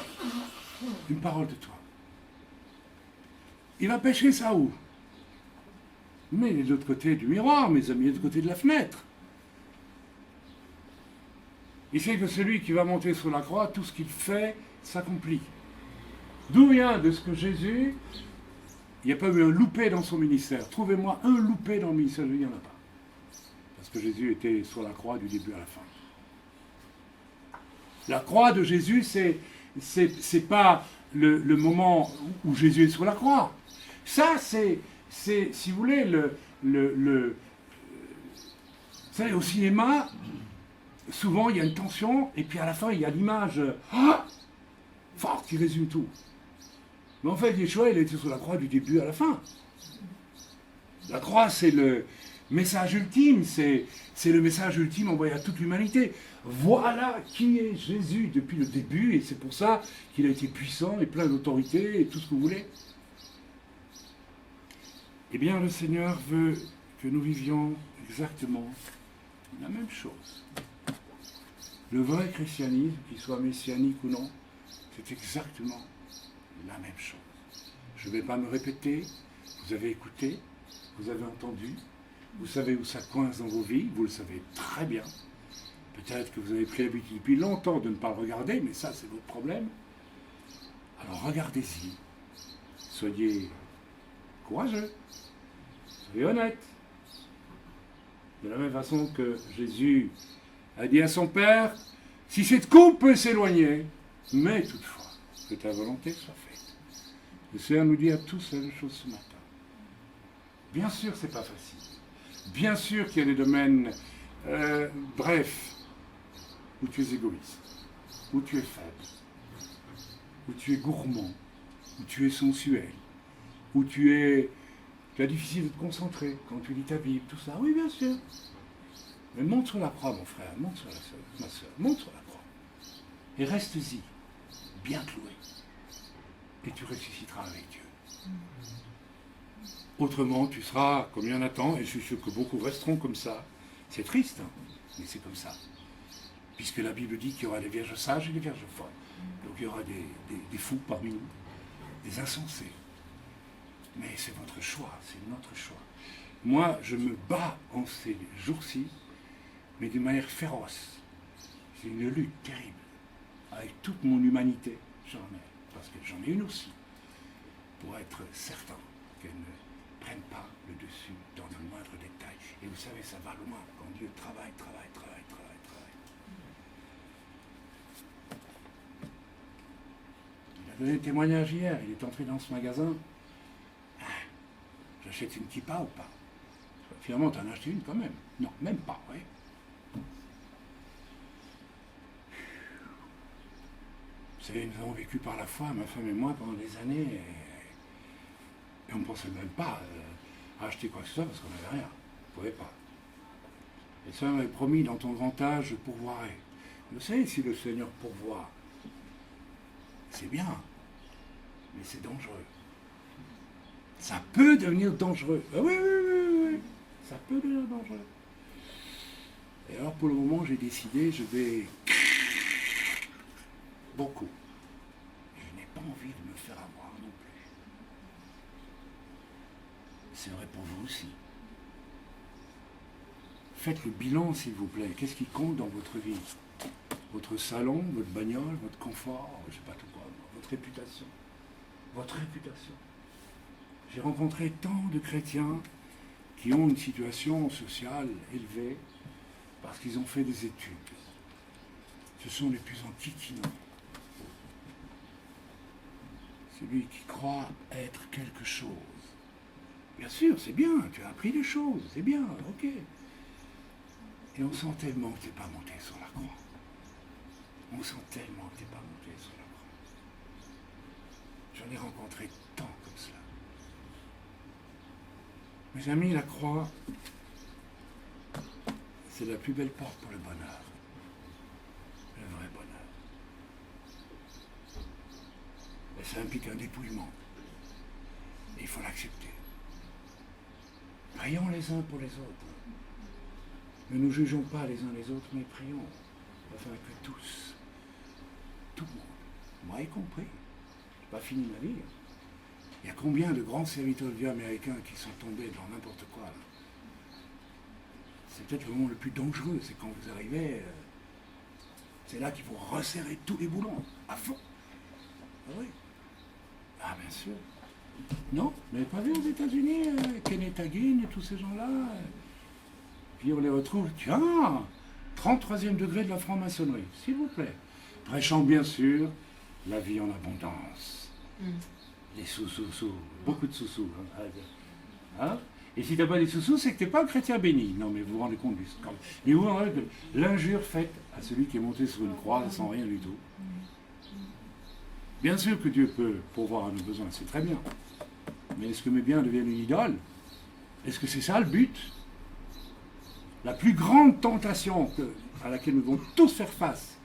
Une parole de toi. Il va pêcher ça où? Mais il est de l'autre côté du miroir, mes amis, il est de l'autre côté de la fenêtre. Il sait que celui qui va monter sur la croix, tout ce qu'il fait s'accomplit. D'où vient de ce que Jésus, il n'y a pas eu un loupé dans son ministère. Trouvez-moi un loupé dans le ministère, il n'y en a pas. Parce que Jésus était sur la croix du début à la fin. La croix de Jésus, c'est pas le moment où Jésus est sur la croix. Ça, c'est si vous voulez, vous savez, au cinéma, souvent il y a une tension, et puis à la fin il y a l'image forte qui résume tout. Mais en fait, Yeshua, il était sur la croix du début à la fin. La croix, c'est le message ultime, c'est le message ultime envoyé à toute l'humanité. Voilà qui est Jésus depuis le début, et c'est pour ça qu'il a été puissant et plein d'autorité et tout ce que vous voulez. Eh bien, le Seigneur veut que nous vivions exactement la même chose. Le vrai christianisme, qu'il soit messianique ou non, c'est exactement la même chose. Je ne vais pas me répéter, vous avez écouté, vous avez entendu, vous savez où ça coince dans vos vies, vous le savez très bien. Peut-être que vous avez pris l'habitude depuis longtemps de ne pas le regarder, mais ça c'est votre problème. Alors regardez-y, soyez courageux, soyez honnête. De la même façon que Jésus a dit à son Père, si cette coupe peut s'éloigner, mais toutefois, que ta volonté soit faite. Le Seigneur nous dit à tous la même chose ce matin. Bien sûr, c'est pas facile. Bien sûr qu'il y a des domaines, bref, où tu es égoïste, où tu es faible, où tu es gourmand, où tu es sensuel, où tu as difficile de te concentrer quand tu lis ta Bible, tout ça. Oui, bien sûr. Mais monte sur la croix, mon frère, monte sur la soeur, ma soeur, monte sur la croix. Et reste-y, bien cloué. Et tu ressusciteras avec Dieu. Autrement, tu seras comme il y en a tant, et je suis sûr que beaucoup resteront comme ça. C'est triste, hein, mais c'est comme ça. Puisque la Bible dit qu'il y aura des vierges sages et des vierges folles. Donc il y aura des fous parmi nous, des insensés. Mais c'est votre choix, c'est notre choix. Moi, je me bats en ces jours-ci, mais d'une manière féroce. C'est une lutte terrible. Avec toute mon humanité, j'en ai. Parce que j'en ai une aussi. Pour être certain qu'elle ne prenne pas le dessus dans le moindre détail. Et vous savez, ça va loin quand Dieu travaille. Il a donné témoignage hier, il est entré dans ce magasin. J'achète une kippa ou pas? Finalement, tu en as acheté une quand même. Non, même pas, oui. Vous savez, nous avons vécu par la foi, ma femme et moi, pendant des années, et on ne pensait même pas à acheter quoi que ce soit parce qu'on n'avait rien. On ne pouvait pas. Et ça, on avait promis, dans ton grand âge, je pourvoirai. Je sais, si le Seigneur pourvoit, c'est bien, mais c'est dangereux. Ça peut devenir dangereux. Ah oui, oui, oui, oui, ça peut devenir dangereux. Et alors, pour le moment, j'ai décidé, je vais beaucoup. Je n'ai pas envie de me faire avoir non plus. C'est vrai pour vous aussi. Faites le bilan, s'il vous plaît. Qu'est-ce qui compte dans votre vie? Votre salon, votre bagnole, votre confort, je ne sais pas tout quoi, votre réputation. Votre réputation. J'ai rencontré tant de chrétiens qui ont une situation sociale élevée parce qu'ils ont fait des études. Ce sont les plus antiquinants. Celui qui croit être quelque chose. Bien sûr, c'est bien, tu as appris des choses, c'est bien, ok. Et on sent tellement que tu n'es pas monté sur la croix. On sent tellement que tu n'es pas monté sur la croix. J'en ai rencontré tant comme cela. Mes amis, la croix, c'est la plus belle porte pour le bonheur. Le vrai bonheur. Et ça implique un dépouillement. Et il faut l'accepter. Prions les uns pour les autres. Ne nous jugeons pas les uns les autres, mais prions, afin que tous, tout le monde, moi y compris, je n'ai pas fini ma vie. Il y a combien de grands serviteurs de Dieu américains qui sont tombés dans n'importe quoi là. C'est peut-être le moment le plus dangereux, c'est quand vous arrivez, c'est là qu'il faut resserrer tous les boulons, à fond. Ah oui. Ah bien sûr. Non, vous n'avez pas vu aux États-Unis, Kenneth Hagin et tous ces gens-là Puis on les retrouve, tiens, 33e degré de la franc-maçonnerie, s'il vous plaît. Prêchant bien sûr la vie en abondance. Les sous-sous-sous, beaucoup de sous-sous. Hein? Et si tu n'as pas des sous-sous, c'est que tu n'es pas un chrétien béni. Non, mais vous vous rendez compte du scandale. Mais vous vous rendez compte de l'injure faite à celui qui est monté sur une croix sans rien du tout. Bien sûr que Dieu peut pourvoir à nos besoins, c'est très bien. Mais est-ce que mes biens deviennent une idole? Est-ce que c'est ça le but? La plus grande tentation à laquelle nous devons tous faire face,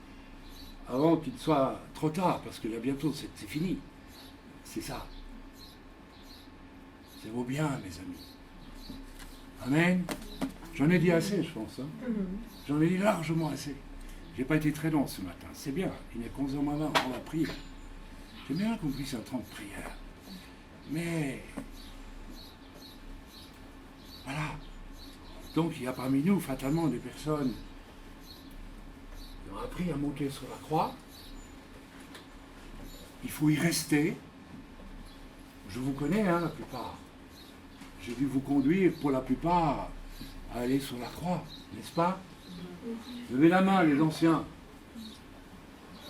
avant qu'il soit trop tard, parce que là bientôt c'est fini, c'est ça. C'est vos biens, mes amis. Amen. J'en ai dit assez, je pense. Hein. J'en ai dit largement assez. J'ai pas été très long ce matin. C'est bien. Il n'est qu'11h moins 20, on va prier. J'ai bien compris c'est un temps de prière. Mais voilà. Donc il y a parmi nous fatalement des personnes qui ont appris à monter sur la croix. Il faut y rester. Je vous connais, hein, la plupart. J'ai dû vous conduire pour la plupart à aller sur la croix, n'est-ce pas? Levez la main, les anciens.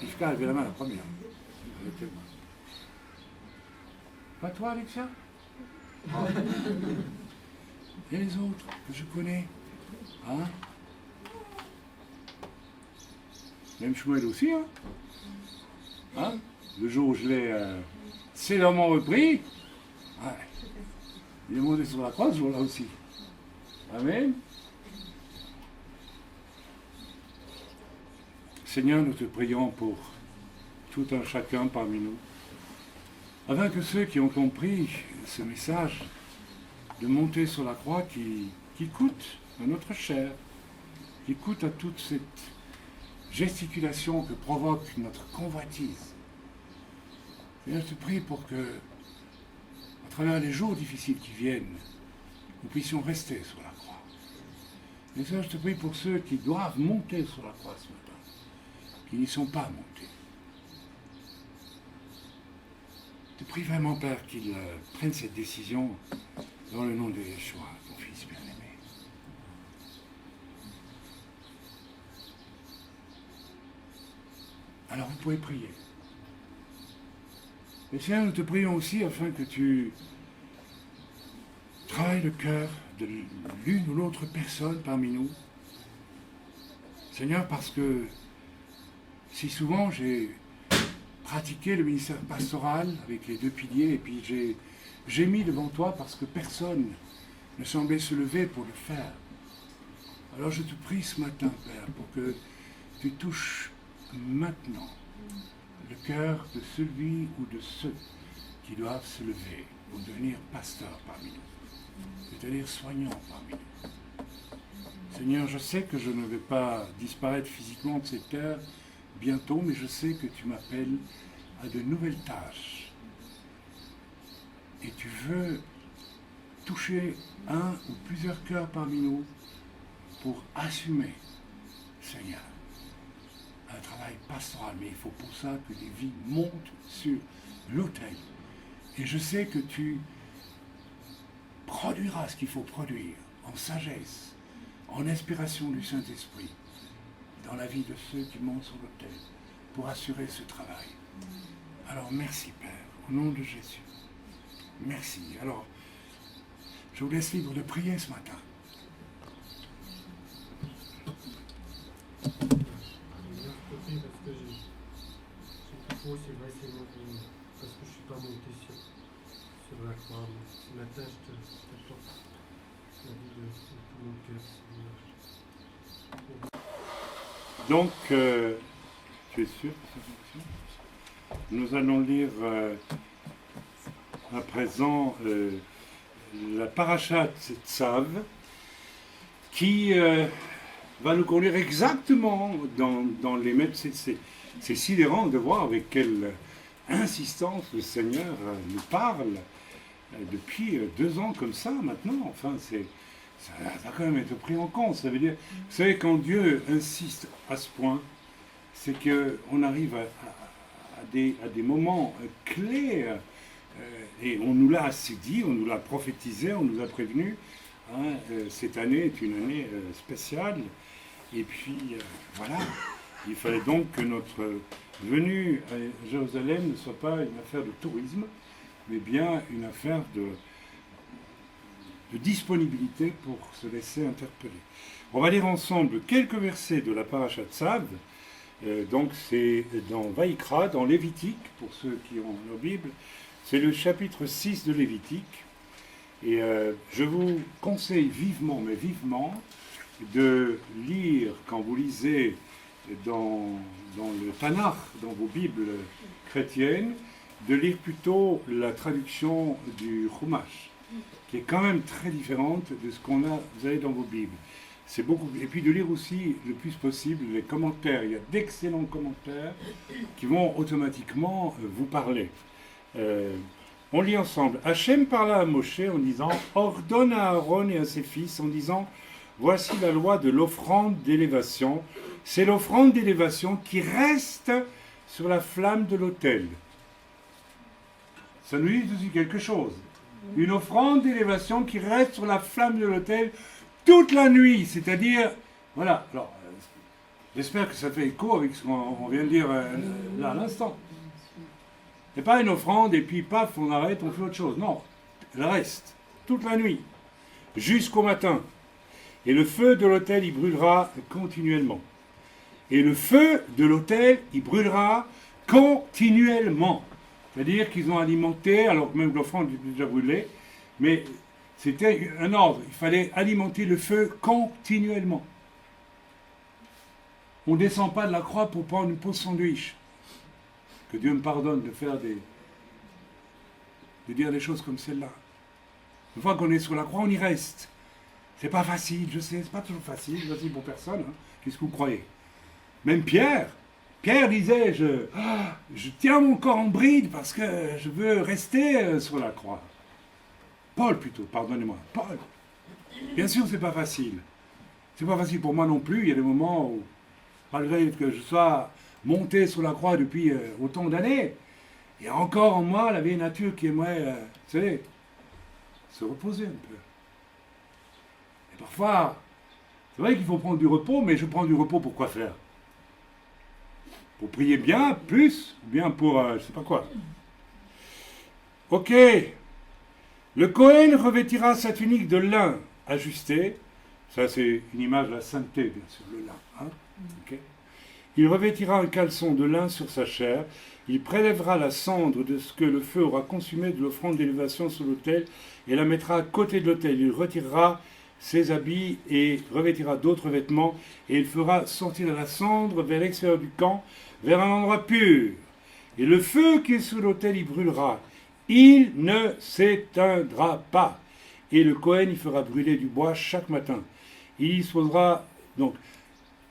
Yvka, levez la main, la première. Pas toi, Alexia? Et les autres que je connais, hein? Même Shmuel aussi, hein? Hein? Le jour où je l'ai sévèrement repris, ouais. Il est monté sur la croix ce jour-là aussi. Amen. Seigneur, nous te prions pour tout un chacun parmi nous, afin que ceux qui ont compris ce message de monter sur la croix qui coûte à notre chair, qui coûte à toute cette gesticulation que provoque notre convoitise. Seigneur, je te prie pour que, à travers les jours difficiles qui viennent, nous puissions rester sur la croix. Et Seigneur, je te prie pour ceux qui doivent monter sur la croix ce matin, qui n'y sont pas montés. Je te prie vraiment, Père, qu'ils prennent cette décision dans le nom de Yeshua, ton Fils bien-aimé. Alors vous pouvez prier. Mais Seigneur, nous te prions aussi afin que tu travailles le cœur de l'une ou l'autre personne parmi nous. Seigneur, parce que si souvent j'ai pratiqué le ministère pastoral avec les deux piliers et puis j'ai mis devant toi parce que personne ne semblait se lever pour le faire. Alors je te prie ce matin, Père, pour que tu touches maintenant le cœur de celui ou de ceux qui doivent se lever pour devenir pasteurs parmi nous, devenir soignants parmi nous. Seigneur, je sais que je ne vais pas disparaître physiquement de cette terre bientôt, mais je sais que tu m'appelles à de nouvelles tâches. Et tu veux toucher un ou plusieurs cœurs parmi nous pour assumer, Seigneur, un travail pastoral. Mais il faut pour ça que des vies montent sur l'autel. Et je sais que tu produiras ce qu'il faut produire en sagesse, en inspiration du Saint-Esprit, dans la vie de ceux qui montent sur l'autel, pour assurer ce travail. Alors merci Père, au nom de Jésus. Merci. Alors, je vous laisse libre de prier ce matin. Parce que je ne suis pas monté sur la croix. Mais ce matin, je t'apporte la vie de tout mon cœur, Seigneur. Donc, tu es sûr que ça fonctionne? Nous allons lire à présent la parashat Tzav, qui va nous conduire exactement dans les mêmes... C'est sidérant de voir avec quelle insistance le Seigneur nous parle depuis 2 ans comme ça maintenant. Enfin, ça a quand même été pris en compte. Ça veut dire, vous savez, quand Dieu insiste à ce point, c'est qu'on arrive à des moments clés, et on nous l'a assez dit, on nous l'a prophétisé, on nous a prévenu. Hein, cette année est une année spéciale. Et puis, voilà. Il fallait donc que notre venue à Jérusalem ne soit pas une affaire de tourisme, mais bien une affaire de disponibilité pour se laisser interpeller. On va lire ensemble quelques versets de la parashat Tzav. Donc c'est dans Vaïkra, dans Lévitique, pour ceux qui ont nos Bibles. C'est le chapitre 6 de Lévitique. Et je vous conseille vivement, mais vivement, de lire, quand vous lisez dans le Tanakh, dans vos Bibles chrétiennes, de lire plutôt la traduction du Chumash, qui est quand même très différente de ce vous avez dans vos Bibles. C'est beaucoup, et puis de lire aussi le plus possible les commentaires. Il y a d'excellents commentaires qui vont automatiquement vous parler. On lit ensemble. Hachem parla à Moshe en disant « Ordonne à Aaron et à ses fils en disant « Voici la loi de l'offrande d'élévation. C'est l'offrande d'élévation qui reste sur la flamme de l'autel. » Ça nous dit aussi quelque chose. Une offrande d'élévation qui reste sur la flamme de l'autel toute la nuit. C'est-à-dire, voilà. Alors, j'espère que ça fait écho avec ce qu'on vient de dire là à l'instant. C'est pas une offrande et puis paf, on arrête, on fait autre chose. Non, elle reste toute la nuit, jusqu'au matin. Et le feu de l'autel, il brûlera continuellement. Et le feu de l'autel, il brûlera continuellement. C'est-à-dire qu'ils ont alimenté, alors que même l'offrande est déjà brûlée, mais c'était un ordre. Il fallait alimenter le feu continuellement. On ne descend pas de la croix pour prendre une pause sandwich. Que Dieu me pardonne de dire des choses comme celle-là. Une fois qu'on est sur la croix, on y reste. C'est pas facile, je sais, c'est pas toujours facile pour personne. Hein. Qu'est-ce que vous croyez? Même Pierre disait, je tiens mon corps en bride parce que je veux rester sur la croix. Paul plutôt, pardonnez-moi, Paul. Bien sûr, c'est pas facile. C'est pas facile pour moi non plus. Il y a des moments où, malgré que je sois monté sur la croix depuis autant d'années, il y a encore en moi la vieille nature qui aimerait, vous savez, se reposer un peu. Et parfois, c'est vrai qu'il faut prendre du repos, mais je prends du repos pour quoi faire? Pour prier bien, plus, ou bien pour, je sais pas quoi. Ok. Le Kohen revêtira sa tunique de lin ajustée. Ça, c'est une image de la sainteté, bien sûr, le lin. Hein? Okay. Il revêtira un caleçon de lin sur sa chair. Il prélèvera la cendre de ce que le feu aura consumé de l'offrande d'élévation sur l'autel et la mettra à côté de l'autel. Il retirera ses habits et revêtira d'autres vêtements, et il fera sortir la cendre vers l'extérieur du camp, vers un endroit pur. Et le feu qui est sous l'autel y brûlera. Il ne s'éteindra pas. Et le Kohen y fera brûler du bois chaque matin. Il y disposera donc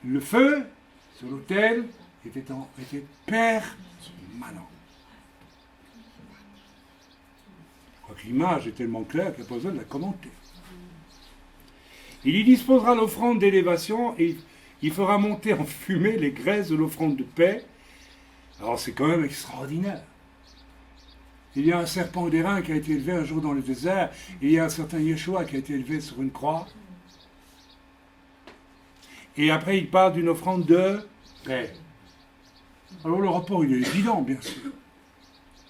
le feu sur l'autel était permanent. Je crois que l'image est tellement claire qu'il n'y a pas besoin de la commenter. Il y disposera l'offrande d'élévation et il fera monter en fumée les graisses de l'offrande de paix. Alors c'est quand même extraordinaire. Il y a un serpent d'airain qui a été élevé un jour dans le désert, et il y a un certain Yeshua qui a été élevé sur une croix. Et après il parle d'une offrande de paix. Alors le rapport il est évident, bien sûr.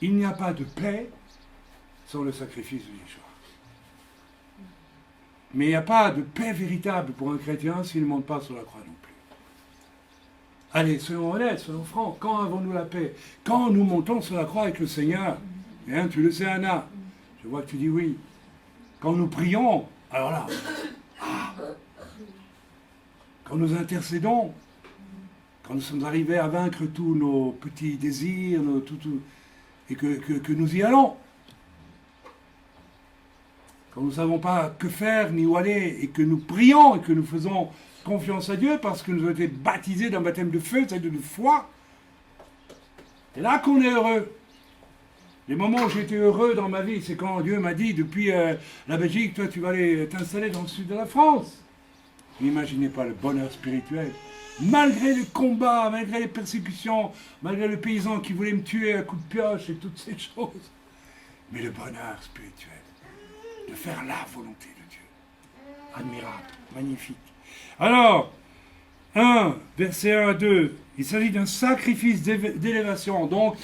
Il n'y a pas de paix sans le sacrifice de Yeshua. Mais il n'y a pas de paix véritable pour un chrétien s'il ne monte pas sur la croix non plus. Allez, soyons honnêtes, soyons francs. Quand avons-nous la paix? Quand nous montons sur la croix avec le Seigneur. Hein, tu le sais, Anna. Je vois que tu dis oui. Quand nous prions, alors là, quand nous intercédons, quand nous sommes arrivés à vaincre tous nos petits désirs, et que nous y allons, quand nous ne savons pas que faire ni où aller, et que nous prions et que nous faisons confiance à Dieu parce que nous avons été baptisés d'un baptême de feu, c'est-à-dire de foi, c'est là qu'on est heureux. Les moments où j'étais heureux dans ma vie, c'est quand Dieu m'a dit, depuis la Belgique, toi tu vas aller t'installer dans le sud de la France. N'imaginez pas le bonheur spirituel. Malgré les combats, malgré les persécutions, malgré le paysan qui voulait me tuer à coups de pioche et toutes ces choses. Mais le bonheur spirituel, de faire la volonté de Dieu. Admirable, magnifique. Alors, 1, verset 1 à 2, il s'agit d'un sacrifice d'élévation, donc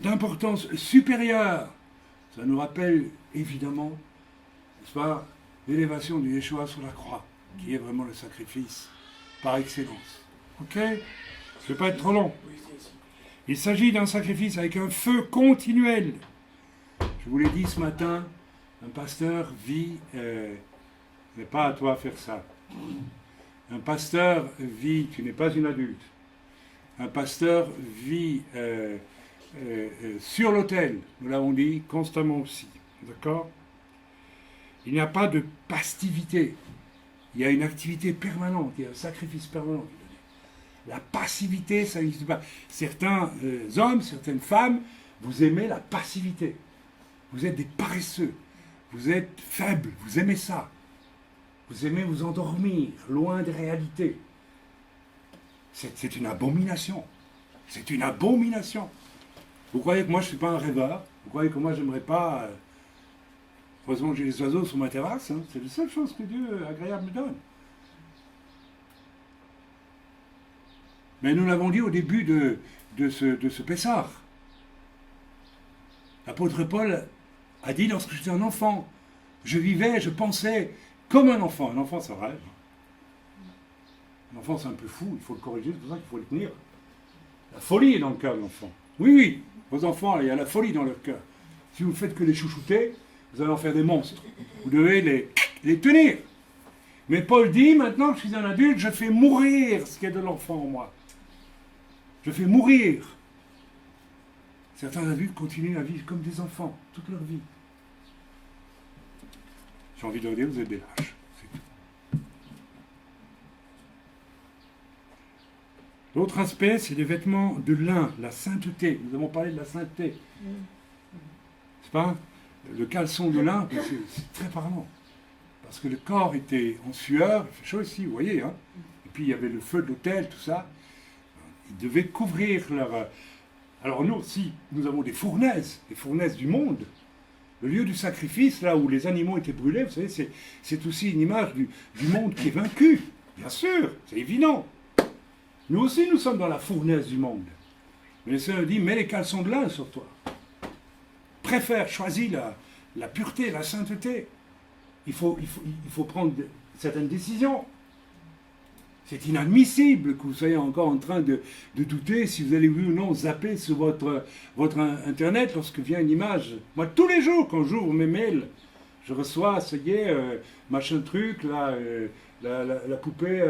d'importance supérieure. Ça nous rappelle évidemment, n'est-ce pas, l'élévation du Yeshua sur la croix, qui est vraiment le sacrifice par excellence. Ok? Je ne vais pas être trop long. Il s'agit d'un sacrifice avec un feu continuel. Je vous l'ai dit ce matin, un pasteur vit, n'est pas à toi de faire ça. Un pasteur vit, tu n'es pas une adulte. Un pasteur vit sur l'autel, nous l'avons dit, constamment aussi. D'accord? Il n'y a pas de passivité. Il y a une activité permanente, il y a un sacrifice permanent. La passivité, ça n'existe pas. Certains hommes, certaines femmes, vous aimez la passivité. Vous êtes des paresseux. Vous êtes faibles. Vous aimez ça. Vous aimez vous endormir, loin des réalités. C'est une abomination. C'est une abomination. Vous croyez que moi je ne suis pas un rêveur? Vous croyez que moi j'aimerais pas... heureusement que j'ai les oiseaux sur ma terrasse. Hein. C'est la seule chose que Dieu agréable me donne. Mais nous l'avons dit au début de ce Pessah. L'apôtre Paul a dit, lorsque j'étais un enfant, je vivais, je pensais comme un enfant. Un enfant, ça rêve. Un enfant, c'est un peu fou, il faut le corriger, c'est pour ça qu'il faut le tenir. La folie est dans le cœur de l'enfant. Oui, oui, vos enfants, il y a la folie dans leur cœur. Si vous ne faites que les chouchouter, vous allez en faire des monstres. Vous devez les tenir. Mais Paul dit, maintenant que je suis un adulte, je fais mourir ce qui est de l'enfant en moi. Je fais mourir. Certains adultes continuent à vivre comme des enfants, toute leur vie. J'ai envie de dire, vous êtes des lâches. C'est tout. L'autre aspect, c'est les vêtements de lin, la sainteté. Nous avons parlé de la sainteté. C'est pas le caleçon de lin, c'est très parlant. Parce que le corps était en sueur, il fait chaud ici, vous voyez. Hein, et puis il y avait le feu de l'autel, tout ça. Ils devaient couvrir leur... Alors nous aussi, nous avons des fournaises du monde. Le lieu du sacrifice, là où les animaux étaient brûlés, vous savez, c'est aussi une image du monde qui est vaincu. Bien sûr, c'est évident. Nous aussi, nous sommes dans la fournaise du monde. Mais le Seigneur dit, mets les caleçons de lin sur toi. Préfère, choisis la pureté, la sainteté. Il faut prendre certaines décisions. C'est inadmissible que vous soyez encore en train de douter si vous allez oui ou non zapper sur votre Internet lorsque vient une image. Moi, tous les jours, quand j'ouvre mes mails, Je reçois, ça y est, machin truc, là, la poupée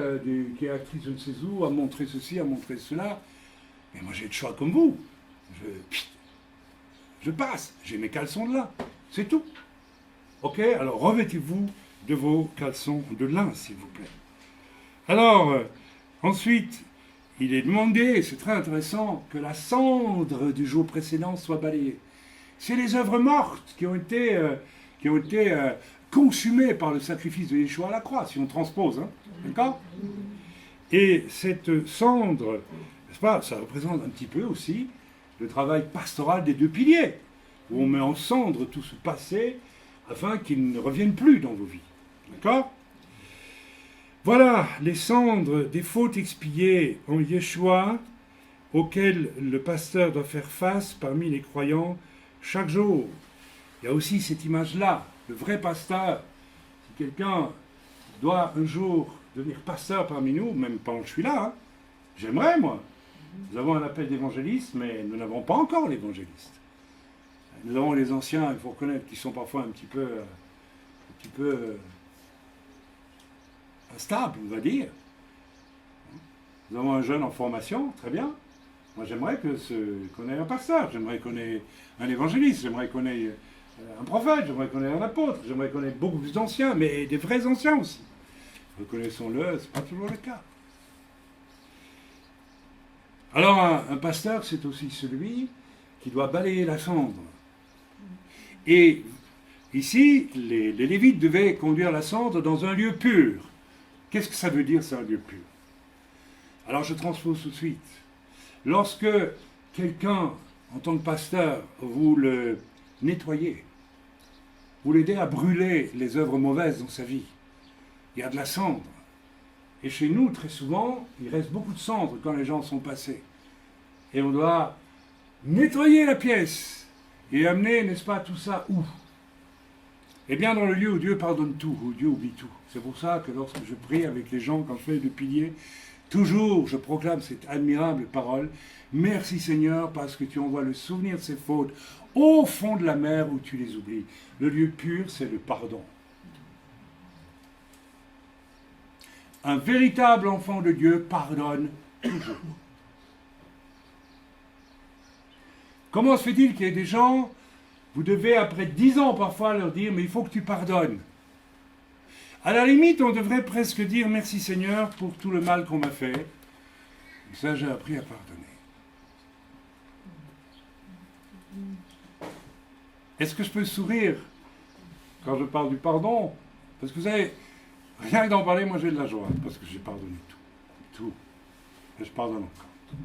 qui est actrice je ne sais où, a montré ceci, a montré cela. Et moi j'ai le choix comme vous. Je passe, j'ai mes caleçons de lin, c'est tout. Ok, alors revêtez-vous de vos caleçons de lin, s'il vous plaît. Alors, ensuite, il est demandé, c'est très intéressant, que la cendre du jour précédent soit balayée. C'est les œuvres mortes qui ont été consumées par le sacrifice de Yeshua à la croix, si on transpose, hein, d'accord? Et cette cendre, n'est-ce pas, ça représente un petit peu aussi le travail pastoral des deux piliers, où on met en cendre tout ce passé afin qu'il ne revienne plus dans vos vies. D'accord? Voilà les cendres des fautes expiées en Yeshua auxquelles le pasteur doit faire face parmi les croyants chaque jour. Il y a aussi cette image-là, le vrai pasteur. Si quelqu'un doit un jour devenir pasteur parmi nous, même pendant que je suis là, hein, j'aimerais, moi. Nous avons un appel d'évangéliste, mais nous n'avons pas encore l'évangéliste. Nous avons les anciens, il faut reconnaître, qui sont parfois un petit peu instables, on va dire. Nous avons un jeune en formation, très bien. Moi, j'aimerais qu'on ait un pasteur, j'aimerais qu'on ait un évangéliste, j'aimerais qu'on ait un prophète, j'aimerais qu'on ait un apôtre, j'aimerais qu'on ait beaucoup plus d'anciens, mais des vrais anciens aussi. Reconnaissons-le, ce n'est pas toujours le cas. Alors, un pasteur, c'est aussi celui qui doit balayer la cendre. Et ici, les Lévites devaient conduire la cendre dans un lieu pur. Qu'est-ce que ça veut dire, c'est un lieu pur? Alors, je transpose tout de suite. Lorsque quelqu'un, en tant que pasteur, vous le nettoyez, vous l'aidez à brûler les œuvres mauvaises dans sa vie, il y a de la cendre. Et chez nous, très souvent, il reste beaucoup de cendre quand les gens sont passés. Et on doit nettoyer la pièce et amener, n'est-ce pas, tout ça où? Eh bien, dans le lieu où Dieu pardonne tout, où Dieu oublie tout. C'est pour ça que lorsque je prie avec les gens, quand je fais le pilier, toujours je proclame cette admirable parole. Merci Seigneur, parce que tu envoies le souvenir de ces fautes au fond de la mer où tu les oublies. Le lieu pur, c'est le pardon. Un véritable enfant de Dieu pardonne toujours. Comment se fait-il qu'il y ait des gens, vous devez après 10 ans parfois leur dire, mais il faut que tu pardonnes. À la limite, on devrait presque dire, merci Seigneur pour tout le mal qu'on m'a fait. Et ça, j'ai appris à pardonner. Est-ce que je peux sourire quand je parle du pardon? Parce que vous savez, rien que d'en parler, moi j'ai de la joie, parce que j'ai pardonné tout. Tout. Et je pardonne encore. Il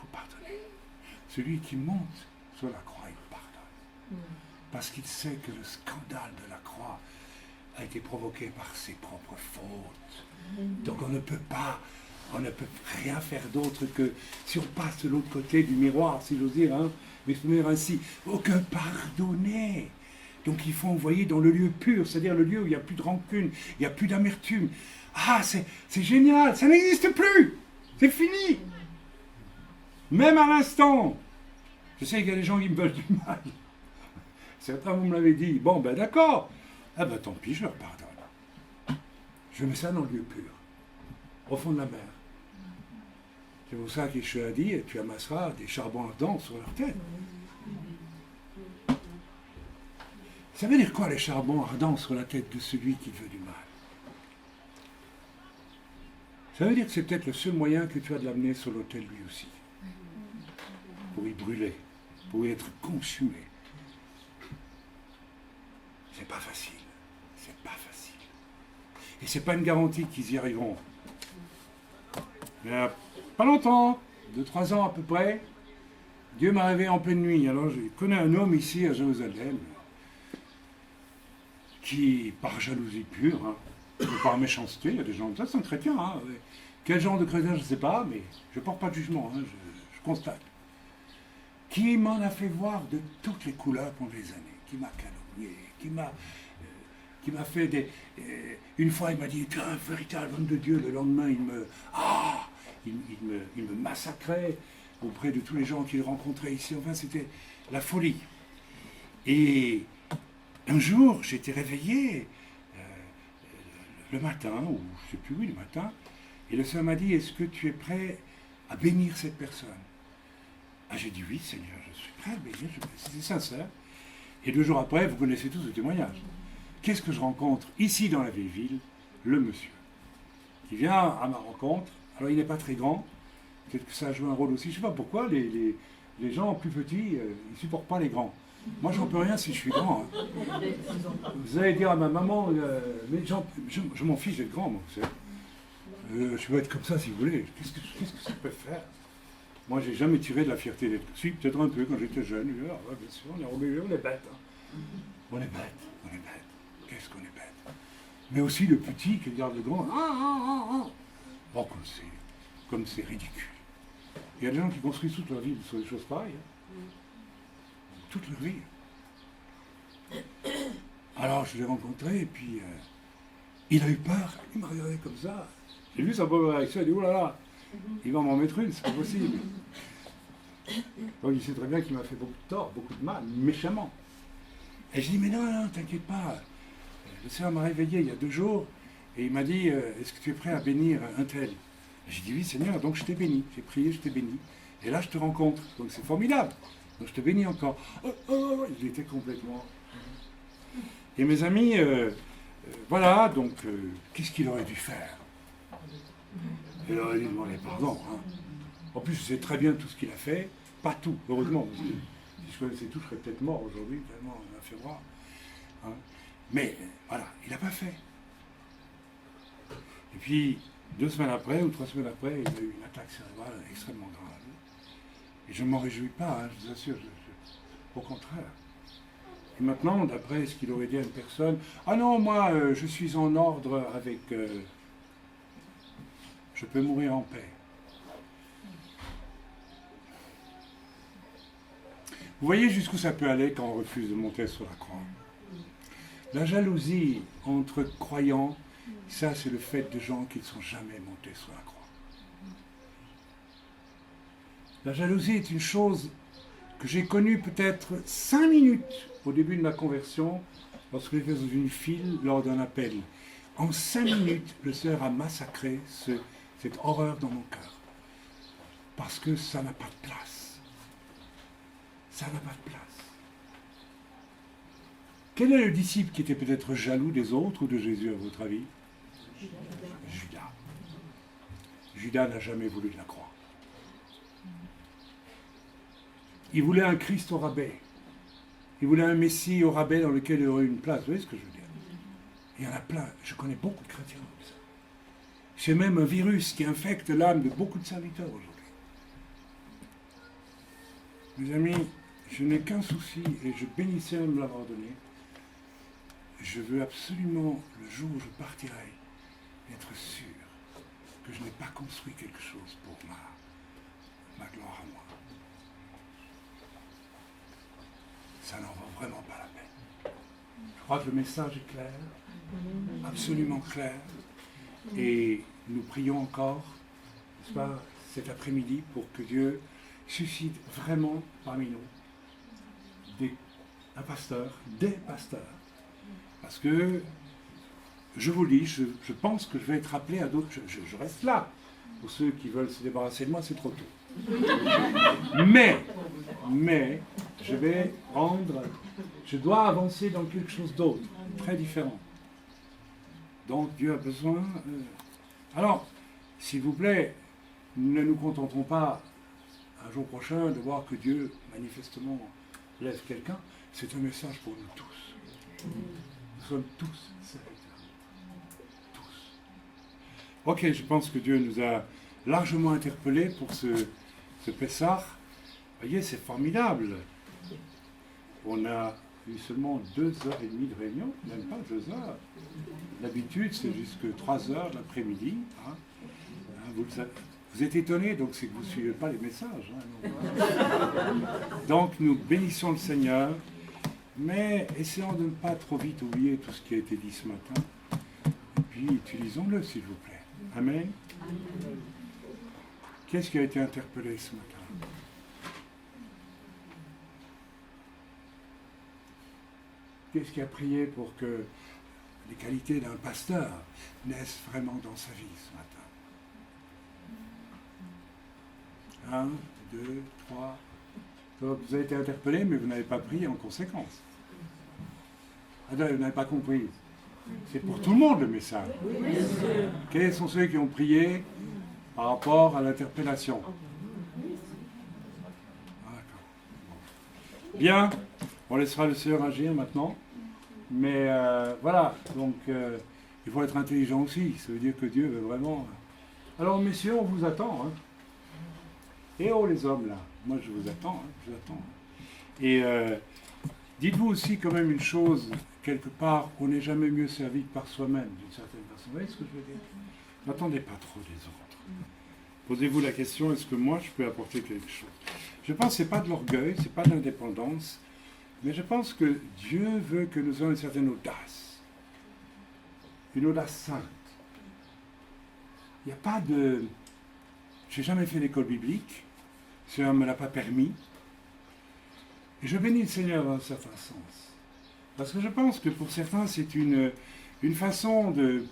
faut pardonner. Celui qui monte sur la croix, il pardonne. Parce qu'il sait que le scandale de la croix a été provoqué par ses propres fautes. Donc on ne peut rien faire d'autre que, si on passe de l'autre côté du miroir, si j'ose dire, hein, m'exprimer ainsi, que pardonner. Donc il faut envoyer dans le lieu pur, c'est-à-dire le lieu où il n'y a plus de rancune, il n'y a plus d'amertume. Ah, c'est génial, ça n'existe plus, c'est fini. Même à l'instant. Je sais qu'il y a des gens qui me veulent du mal. Certains, vous me l'avez dit, bon ben d'accord, ah ben tant pis, je leur pardonne. Je mets ça dans le lieu pur, au fond de la mer. C'est pour ça qu'Yeshua a dit, tu amasseras des charbons ardents sur leur tête. Ça veut dire quoi les charbons ardents sur la tête de celui qui veut du mal? Ça veut dire que c'est peut-être le seul moyen que tu as de l'amener sur l'autel lui aussi. Pour y brûler, pour y être consumé. C'est pas facile. C'est pas facile. Et c'est pas une garantie qu'ils y arriveront. Il y a pas longtemps, 2-3 ans à peu près, Dieu m'a réveillé en pleine nuit. Alors je connais un homme ici à Jérusalem qui, par jalousie pure, hein, par méchanceté, il y a des gens comme ça, c'est un chrétien. Hein, quel genre de chrétien, je ne sais pas, mais je ne porte pas de jugement, hein, je constate. Qui m'en a fait voir de toutes les couleurs pendant des années, qui m'a calomnié, qui m'a fait des... une fois, il m'a dit, tu es un véritable homme de Dieu. Le lendemain, il me massacrait auprès de tous les gens qu'il rencontrait ici. Enfin, c'était la folie. Et un jour, j'ai été réveillé le matin, ou je ne sais plus, oui, le matin, et le Seigneur m'a dit, est-ce que tu es prêt à bénir cette personne? Ah, j'ai dit, oui, Seigneur, je suis prêt à bénir, c'était sincère. Et 2 jours après, vous connaissez tous le témoignage. Qu'est-ce que je rencontre ici dans la vieille ville? Le monsieur, qui vient à ma rencontre. Alors, il n'est pas très grand, peut-être que ça a joué un rôle aussi, je ne sais pas pourquoi, les gens plus petits, ils ne supportent pas les grands. Moi, j'en peux rien si je suis grand. Hein. Vous allez dire à ma maman, mais je m'en fiche d'être grand, moi, vous savez. Je peux être comme ça si vous voulez. Qu'est-ce que ça peut faire? Moi, j'ai jamais tiré de la fierté d'être. Si, peut-être un peu quand j'étais jeune. Ah, ouais, bien sûr, on est rebelle, on est bête. Hein. On est bête, on est bête. Qu'est-ce qu'on est bête? Mais aussi le petit qui regarde le grand. Oh, comme c'est ridicule. Il y a des gens qui construisent toute leur vie sur des choses pareilles. Hein. Toute leur vie. Alors, je l'ai rencontré, et puis il a eu peur. Il m'a regardé comme ça. J'ai vu sa première réaction, il a dit, oh là là, il va m'en mettre une, c'est pas possible. Donc il sait très bien qu'il m'a fait beaucoup de tort, beaucoup de mal, méchamment. Et j'ai dit, mais non, t'inquiète pas. Le Seigneur m'a réveillé il y a 2 jours, et il m'a dit, est-ce que tu es prêt à bénir un tel? J'ai dit, oui, Seigneur, donc je t'ai béni. J'ai prié, je t'ai béni. Et là, je te rencontre. Donc c'est formidable. Donc je te bénis encore. Il était complètement... Et mes amis, voilà, donc qu'est-ce qu'il aurait dû faire? Il aurait dû demander pardon. Hein. En plus, je sais très bien tout ce qu'il a fait. Pas tout, heureusement. Parce que si je connaissais tout, je serais peut-être mort aujourd'hui, tellement on a fait voir. Hein. Mais voilà, il n'a pas fait. Et puis, 2 semaines après, ou 3 semaines après, il a eu une attaque cérébrale extrêmement grave. Et je ne m'en réjouis pas, hein, je vous assure, au contraire. Et maintenant, d'après ce qu'il aurait dit à une personne, ah non, moi, je suis en ordre avec... je peux mourir en paix. Vous voyez jusqu'où ça peut aller quand on refuse de monter sur la croix. La jalousie entre croyants, ça c'est le fait de gens qui ne sont jamais montés sur la croix. La jalousie est une chose que j'ai connue peut-être 5 minutes au début de ma conversion, lorsque j'étais dans une file lors d'un appel. En 5 minutes, le Seigneur a massacré cette horreur dans mon cœur. Parce que ça n'a pas de place. Ça n'a pas de place. Quel est le disciple qui était peut-être jaloux des autres ou de Jésus, à votre avis? Judas. Judas n'a jamais voulu de la croix. Il voulait un Christ au rabais. Il voulait un Messie au rabais dans lequel il aurait une place. Vous voyez ce que je veux dire? Il y en a plein. Je connais beaucoup de chrétiens comme ça. C'est même un virus qui infecte l'âme de beaucoup de serviteurs aujourd'hui. Mes amis, je n'ai qu'un souci et je bénis le Seigneur de me l'avoir donné. Je veux absolument, le jour où je partirai, être sûr que je n'ai pas construit quelque chose pour ma gloire à moi. Ça n'en vaut vraiment pas la peine. Je crois que le message est clair, absolument clair. Et nous prions encore, n'est-ce pas, cet après-midi pour que Dieu suscite vraiment parmi nous un pasteur, des pasteurs. Parce que, je vous le dis, je pense que je vais être appelé à d'autres. Je reste là. Pour ceux qui veulent se débarrasser de moi, c'est trop tôt. Mais, je dois avancer dans quelque chose d'autre, très différent. Donc Dieu a besoin... Alors, s'il vous plaît, ne nous contentons pas un jour prochain de voir que Dieu, manifestement, lève quelqu'un. C'est un message pour nous tous. Nous sommes tous serviteurs. Tous. Ok, je pense que Dieu nous a largement interpellés pour ce Pessah. Vous voyez, c'est formidable. On a eu seulement 2h30 de réunion, même pas 2 heures. D'habitude, c'est jusque 3 heures de l'après-midi. Hein. Vous êtes étonnés, donc c'est que vous ne suivez pas les messages. Hein, donc nous bénissons le Seigneur, mais essayons de ne pas trop vite oublier tout ce qui a été dit ce matin. Et puis utilisons-le, s'il vous plaît. Amen. Qu'est-ce qui a été interpellé ce matin? Qu'est-ce qui a prié pour que les qualités d'un pasteur naissent vraiment dans sa vie ce matin? 1, 2, 3. Donc, vous avez été interpellé, mais vous n'avez pas prié en conséquence. Ah non, vous n'avez pas compris. C'est pour tout le monde le message. Quels sont ceux qui ont prié par rapport à l'interpellation? Bien, on laissera le Seigneur agir maintenant. Mais voilà, donc il faut être intelligent aussi. Ça veut dire que Dieu veut vraiment... Alors messieurs, on vous attend. Hein. Et oh les hommes là, moi je vous attends. Hein, je vous attends. Et dites-vous aussi quand même une chose, quelque part, on n'est jamais mieux servi que par soi-même, d'une certaine façon. Vous voyez ce que je veux dire? N'attendez pas trop des autres. Posez-vous la question, est-ce que moi je peux apporter quelque chose? Je pense que ce n'est pas de l'orgueil, ce n'est pas de l'indépendance, mais je pense que Dieu veut que nous ayons une certaine audace. Une audace sainte. Il n'y a pas de... Je n'ai jamais fait l'école biblique, le Seigneur ne me l'a pas permis. Et je bénis le Seigneur dans un certain sens. Parce que je pense que pour certains, c'est une façon de...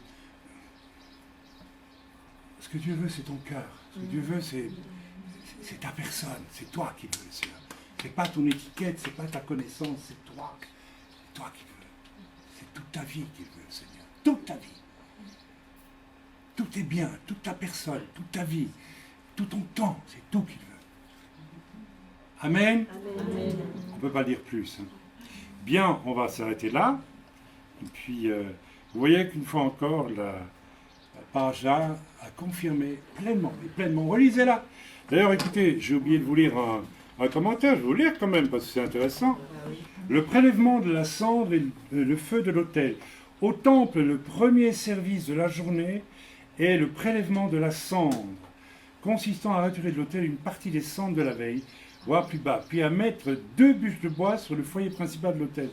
Ce que Dieu veut, c'est ton cœur. Ce que Dieu veut, c'est ta personne. C'est toi qui veux, Seigneur. C'est pas ton étiquette, c'est pas ta connaissance, c'est toi. C'est toi qui veux. C'est toute ta vie qu'il veut, Seigneur. Toute ta vie. Tout est bien, toute ta personne, toute ta vie, tout ton temps, c'est tout qu'il veut. Amen. Amen. On ne peut pas dire plus. Hein. Bien, on va s'arrêter là. Et puis, vous voyez qu'une fois encore, la page A a confirmé pleinement, et pleinement. Relisez-la. D'ailleurs, écoutez, j'ai oublié de vous lire un commentaire, je vais vous lire quand même, parce que c'est intéressant. Le prélèvement de la cendre et le feu de l'autel. Au temple, le premier service de la journée est le prélèvement de la cendre, consistant à retirer de l'autel une partie des cendres de la veille, voire plus bas, puis à mettre 2 bûches de bois sur le foyer principal de l'autel.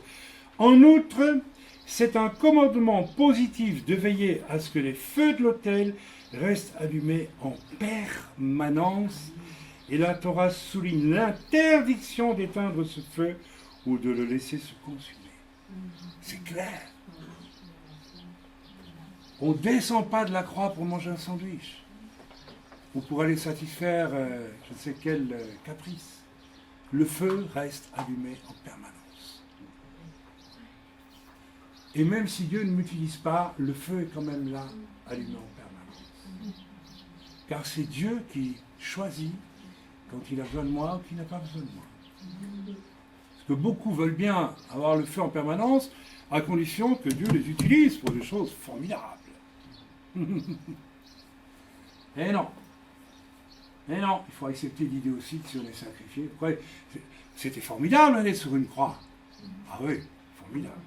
En outre, c'est un commandement positif de veiller à ce que les feux de l'autel restent allumés en permanence. Et la Torah souligne l'interdiction d'éteindre ce feu ou de le laisser se consumer. C'est clair. On ne descend pas de la croix pour manger un sandwich ou pour aller satisfaire je ne sais quel caprice. Le feu reste allumé en permanence. Et même si Dieu ne m'utilise pas, le feu est quand même là, allumé en permanence. Car c'est Dieu qui choisit quand il a besoin de moi ou qui n'a pas besoin de moi. Parce que beaucoup veulent bien avoir le feu en permanence, à condition que Dieu les utilise pour des choses formidables. Et non. Mais non, il faut accepter l'idée aussi que si on est sacrifié, après, c'était formidable d'aller sur une croix. Ah oui, formidable.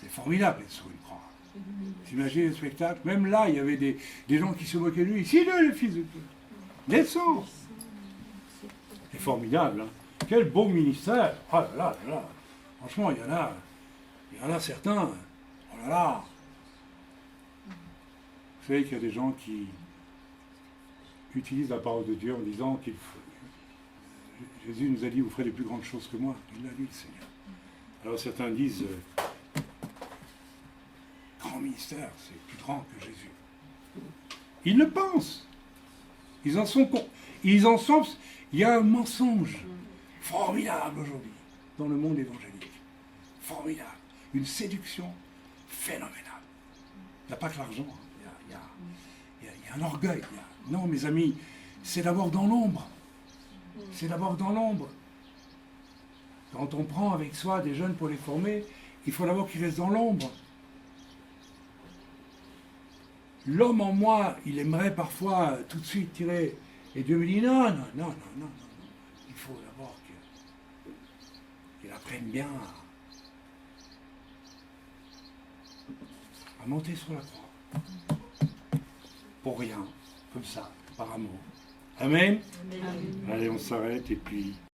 C'est formidable d'être sur une croix. T'imagines le spectacle? Même là, il y avait des gens qui se moquaient de lui. C'est lui le fils de Dieu. Descends. C'est formidable. Hein. Quel beau ministère. Oh là là là là. Franchement, il y en a certains. Oh là là. Vous savez qu'il y a des gens qui utilisent la parole de Dieu en disant qu'il faut... Jésus nous a dit, vous ferez les plus grandes choses que moi. Il l'a dit, le Seigneur. Alors certains disent, grand ministère, c'est plus grand que Jésus. Ils le pensent. Ils en sont... Il y a un mensonge formidable aujourd'hui dans le monde évangélique. Formidable. Une séduction phénoménale. Il n'y a pas que l'argent. Il y a un orgueil. Non, mes amis, c'est d'abord dans l'ombre. C'est d'abord dans l'ombre. Quand on prend avec soi des jeunes pour les former, il faut d'abord qu'ils restent dans l'ombre. L'homme en moi, il aimerait parfois tout de suite tirer. Et Dieu me dit non. Il faut d'abord qu'il apprenne bien à monter sur la croix. Pour rien, comme ça, par amour. Amen. Amen. Allez, on s'arrête et puis...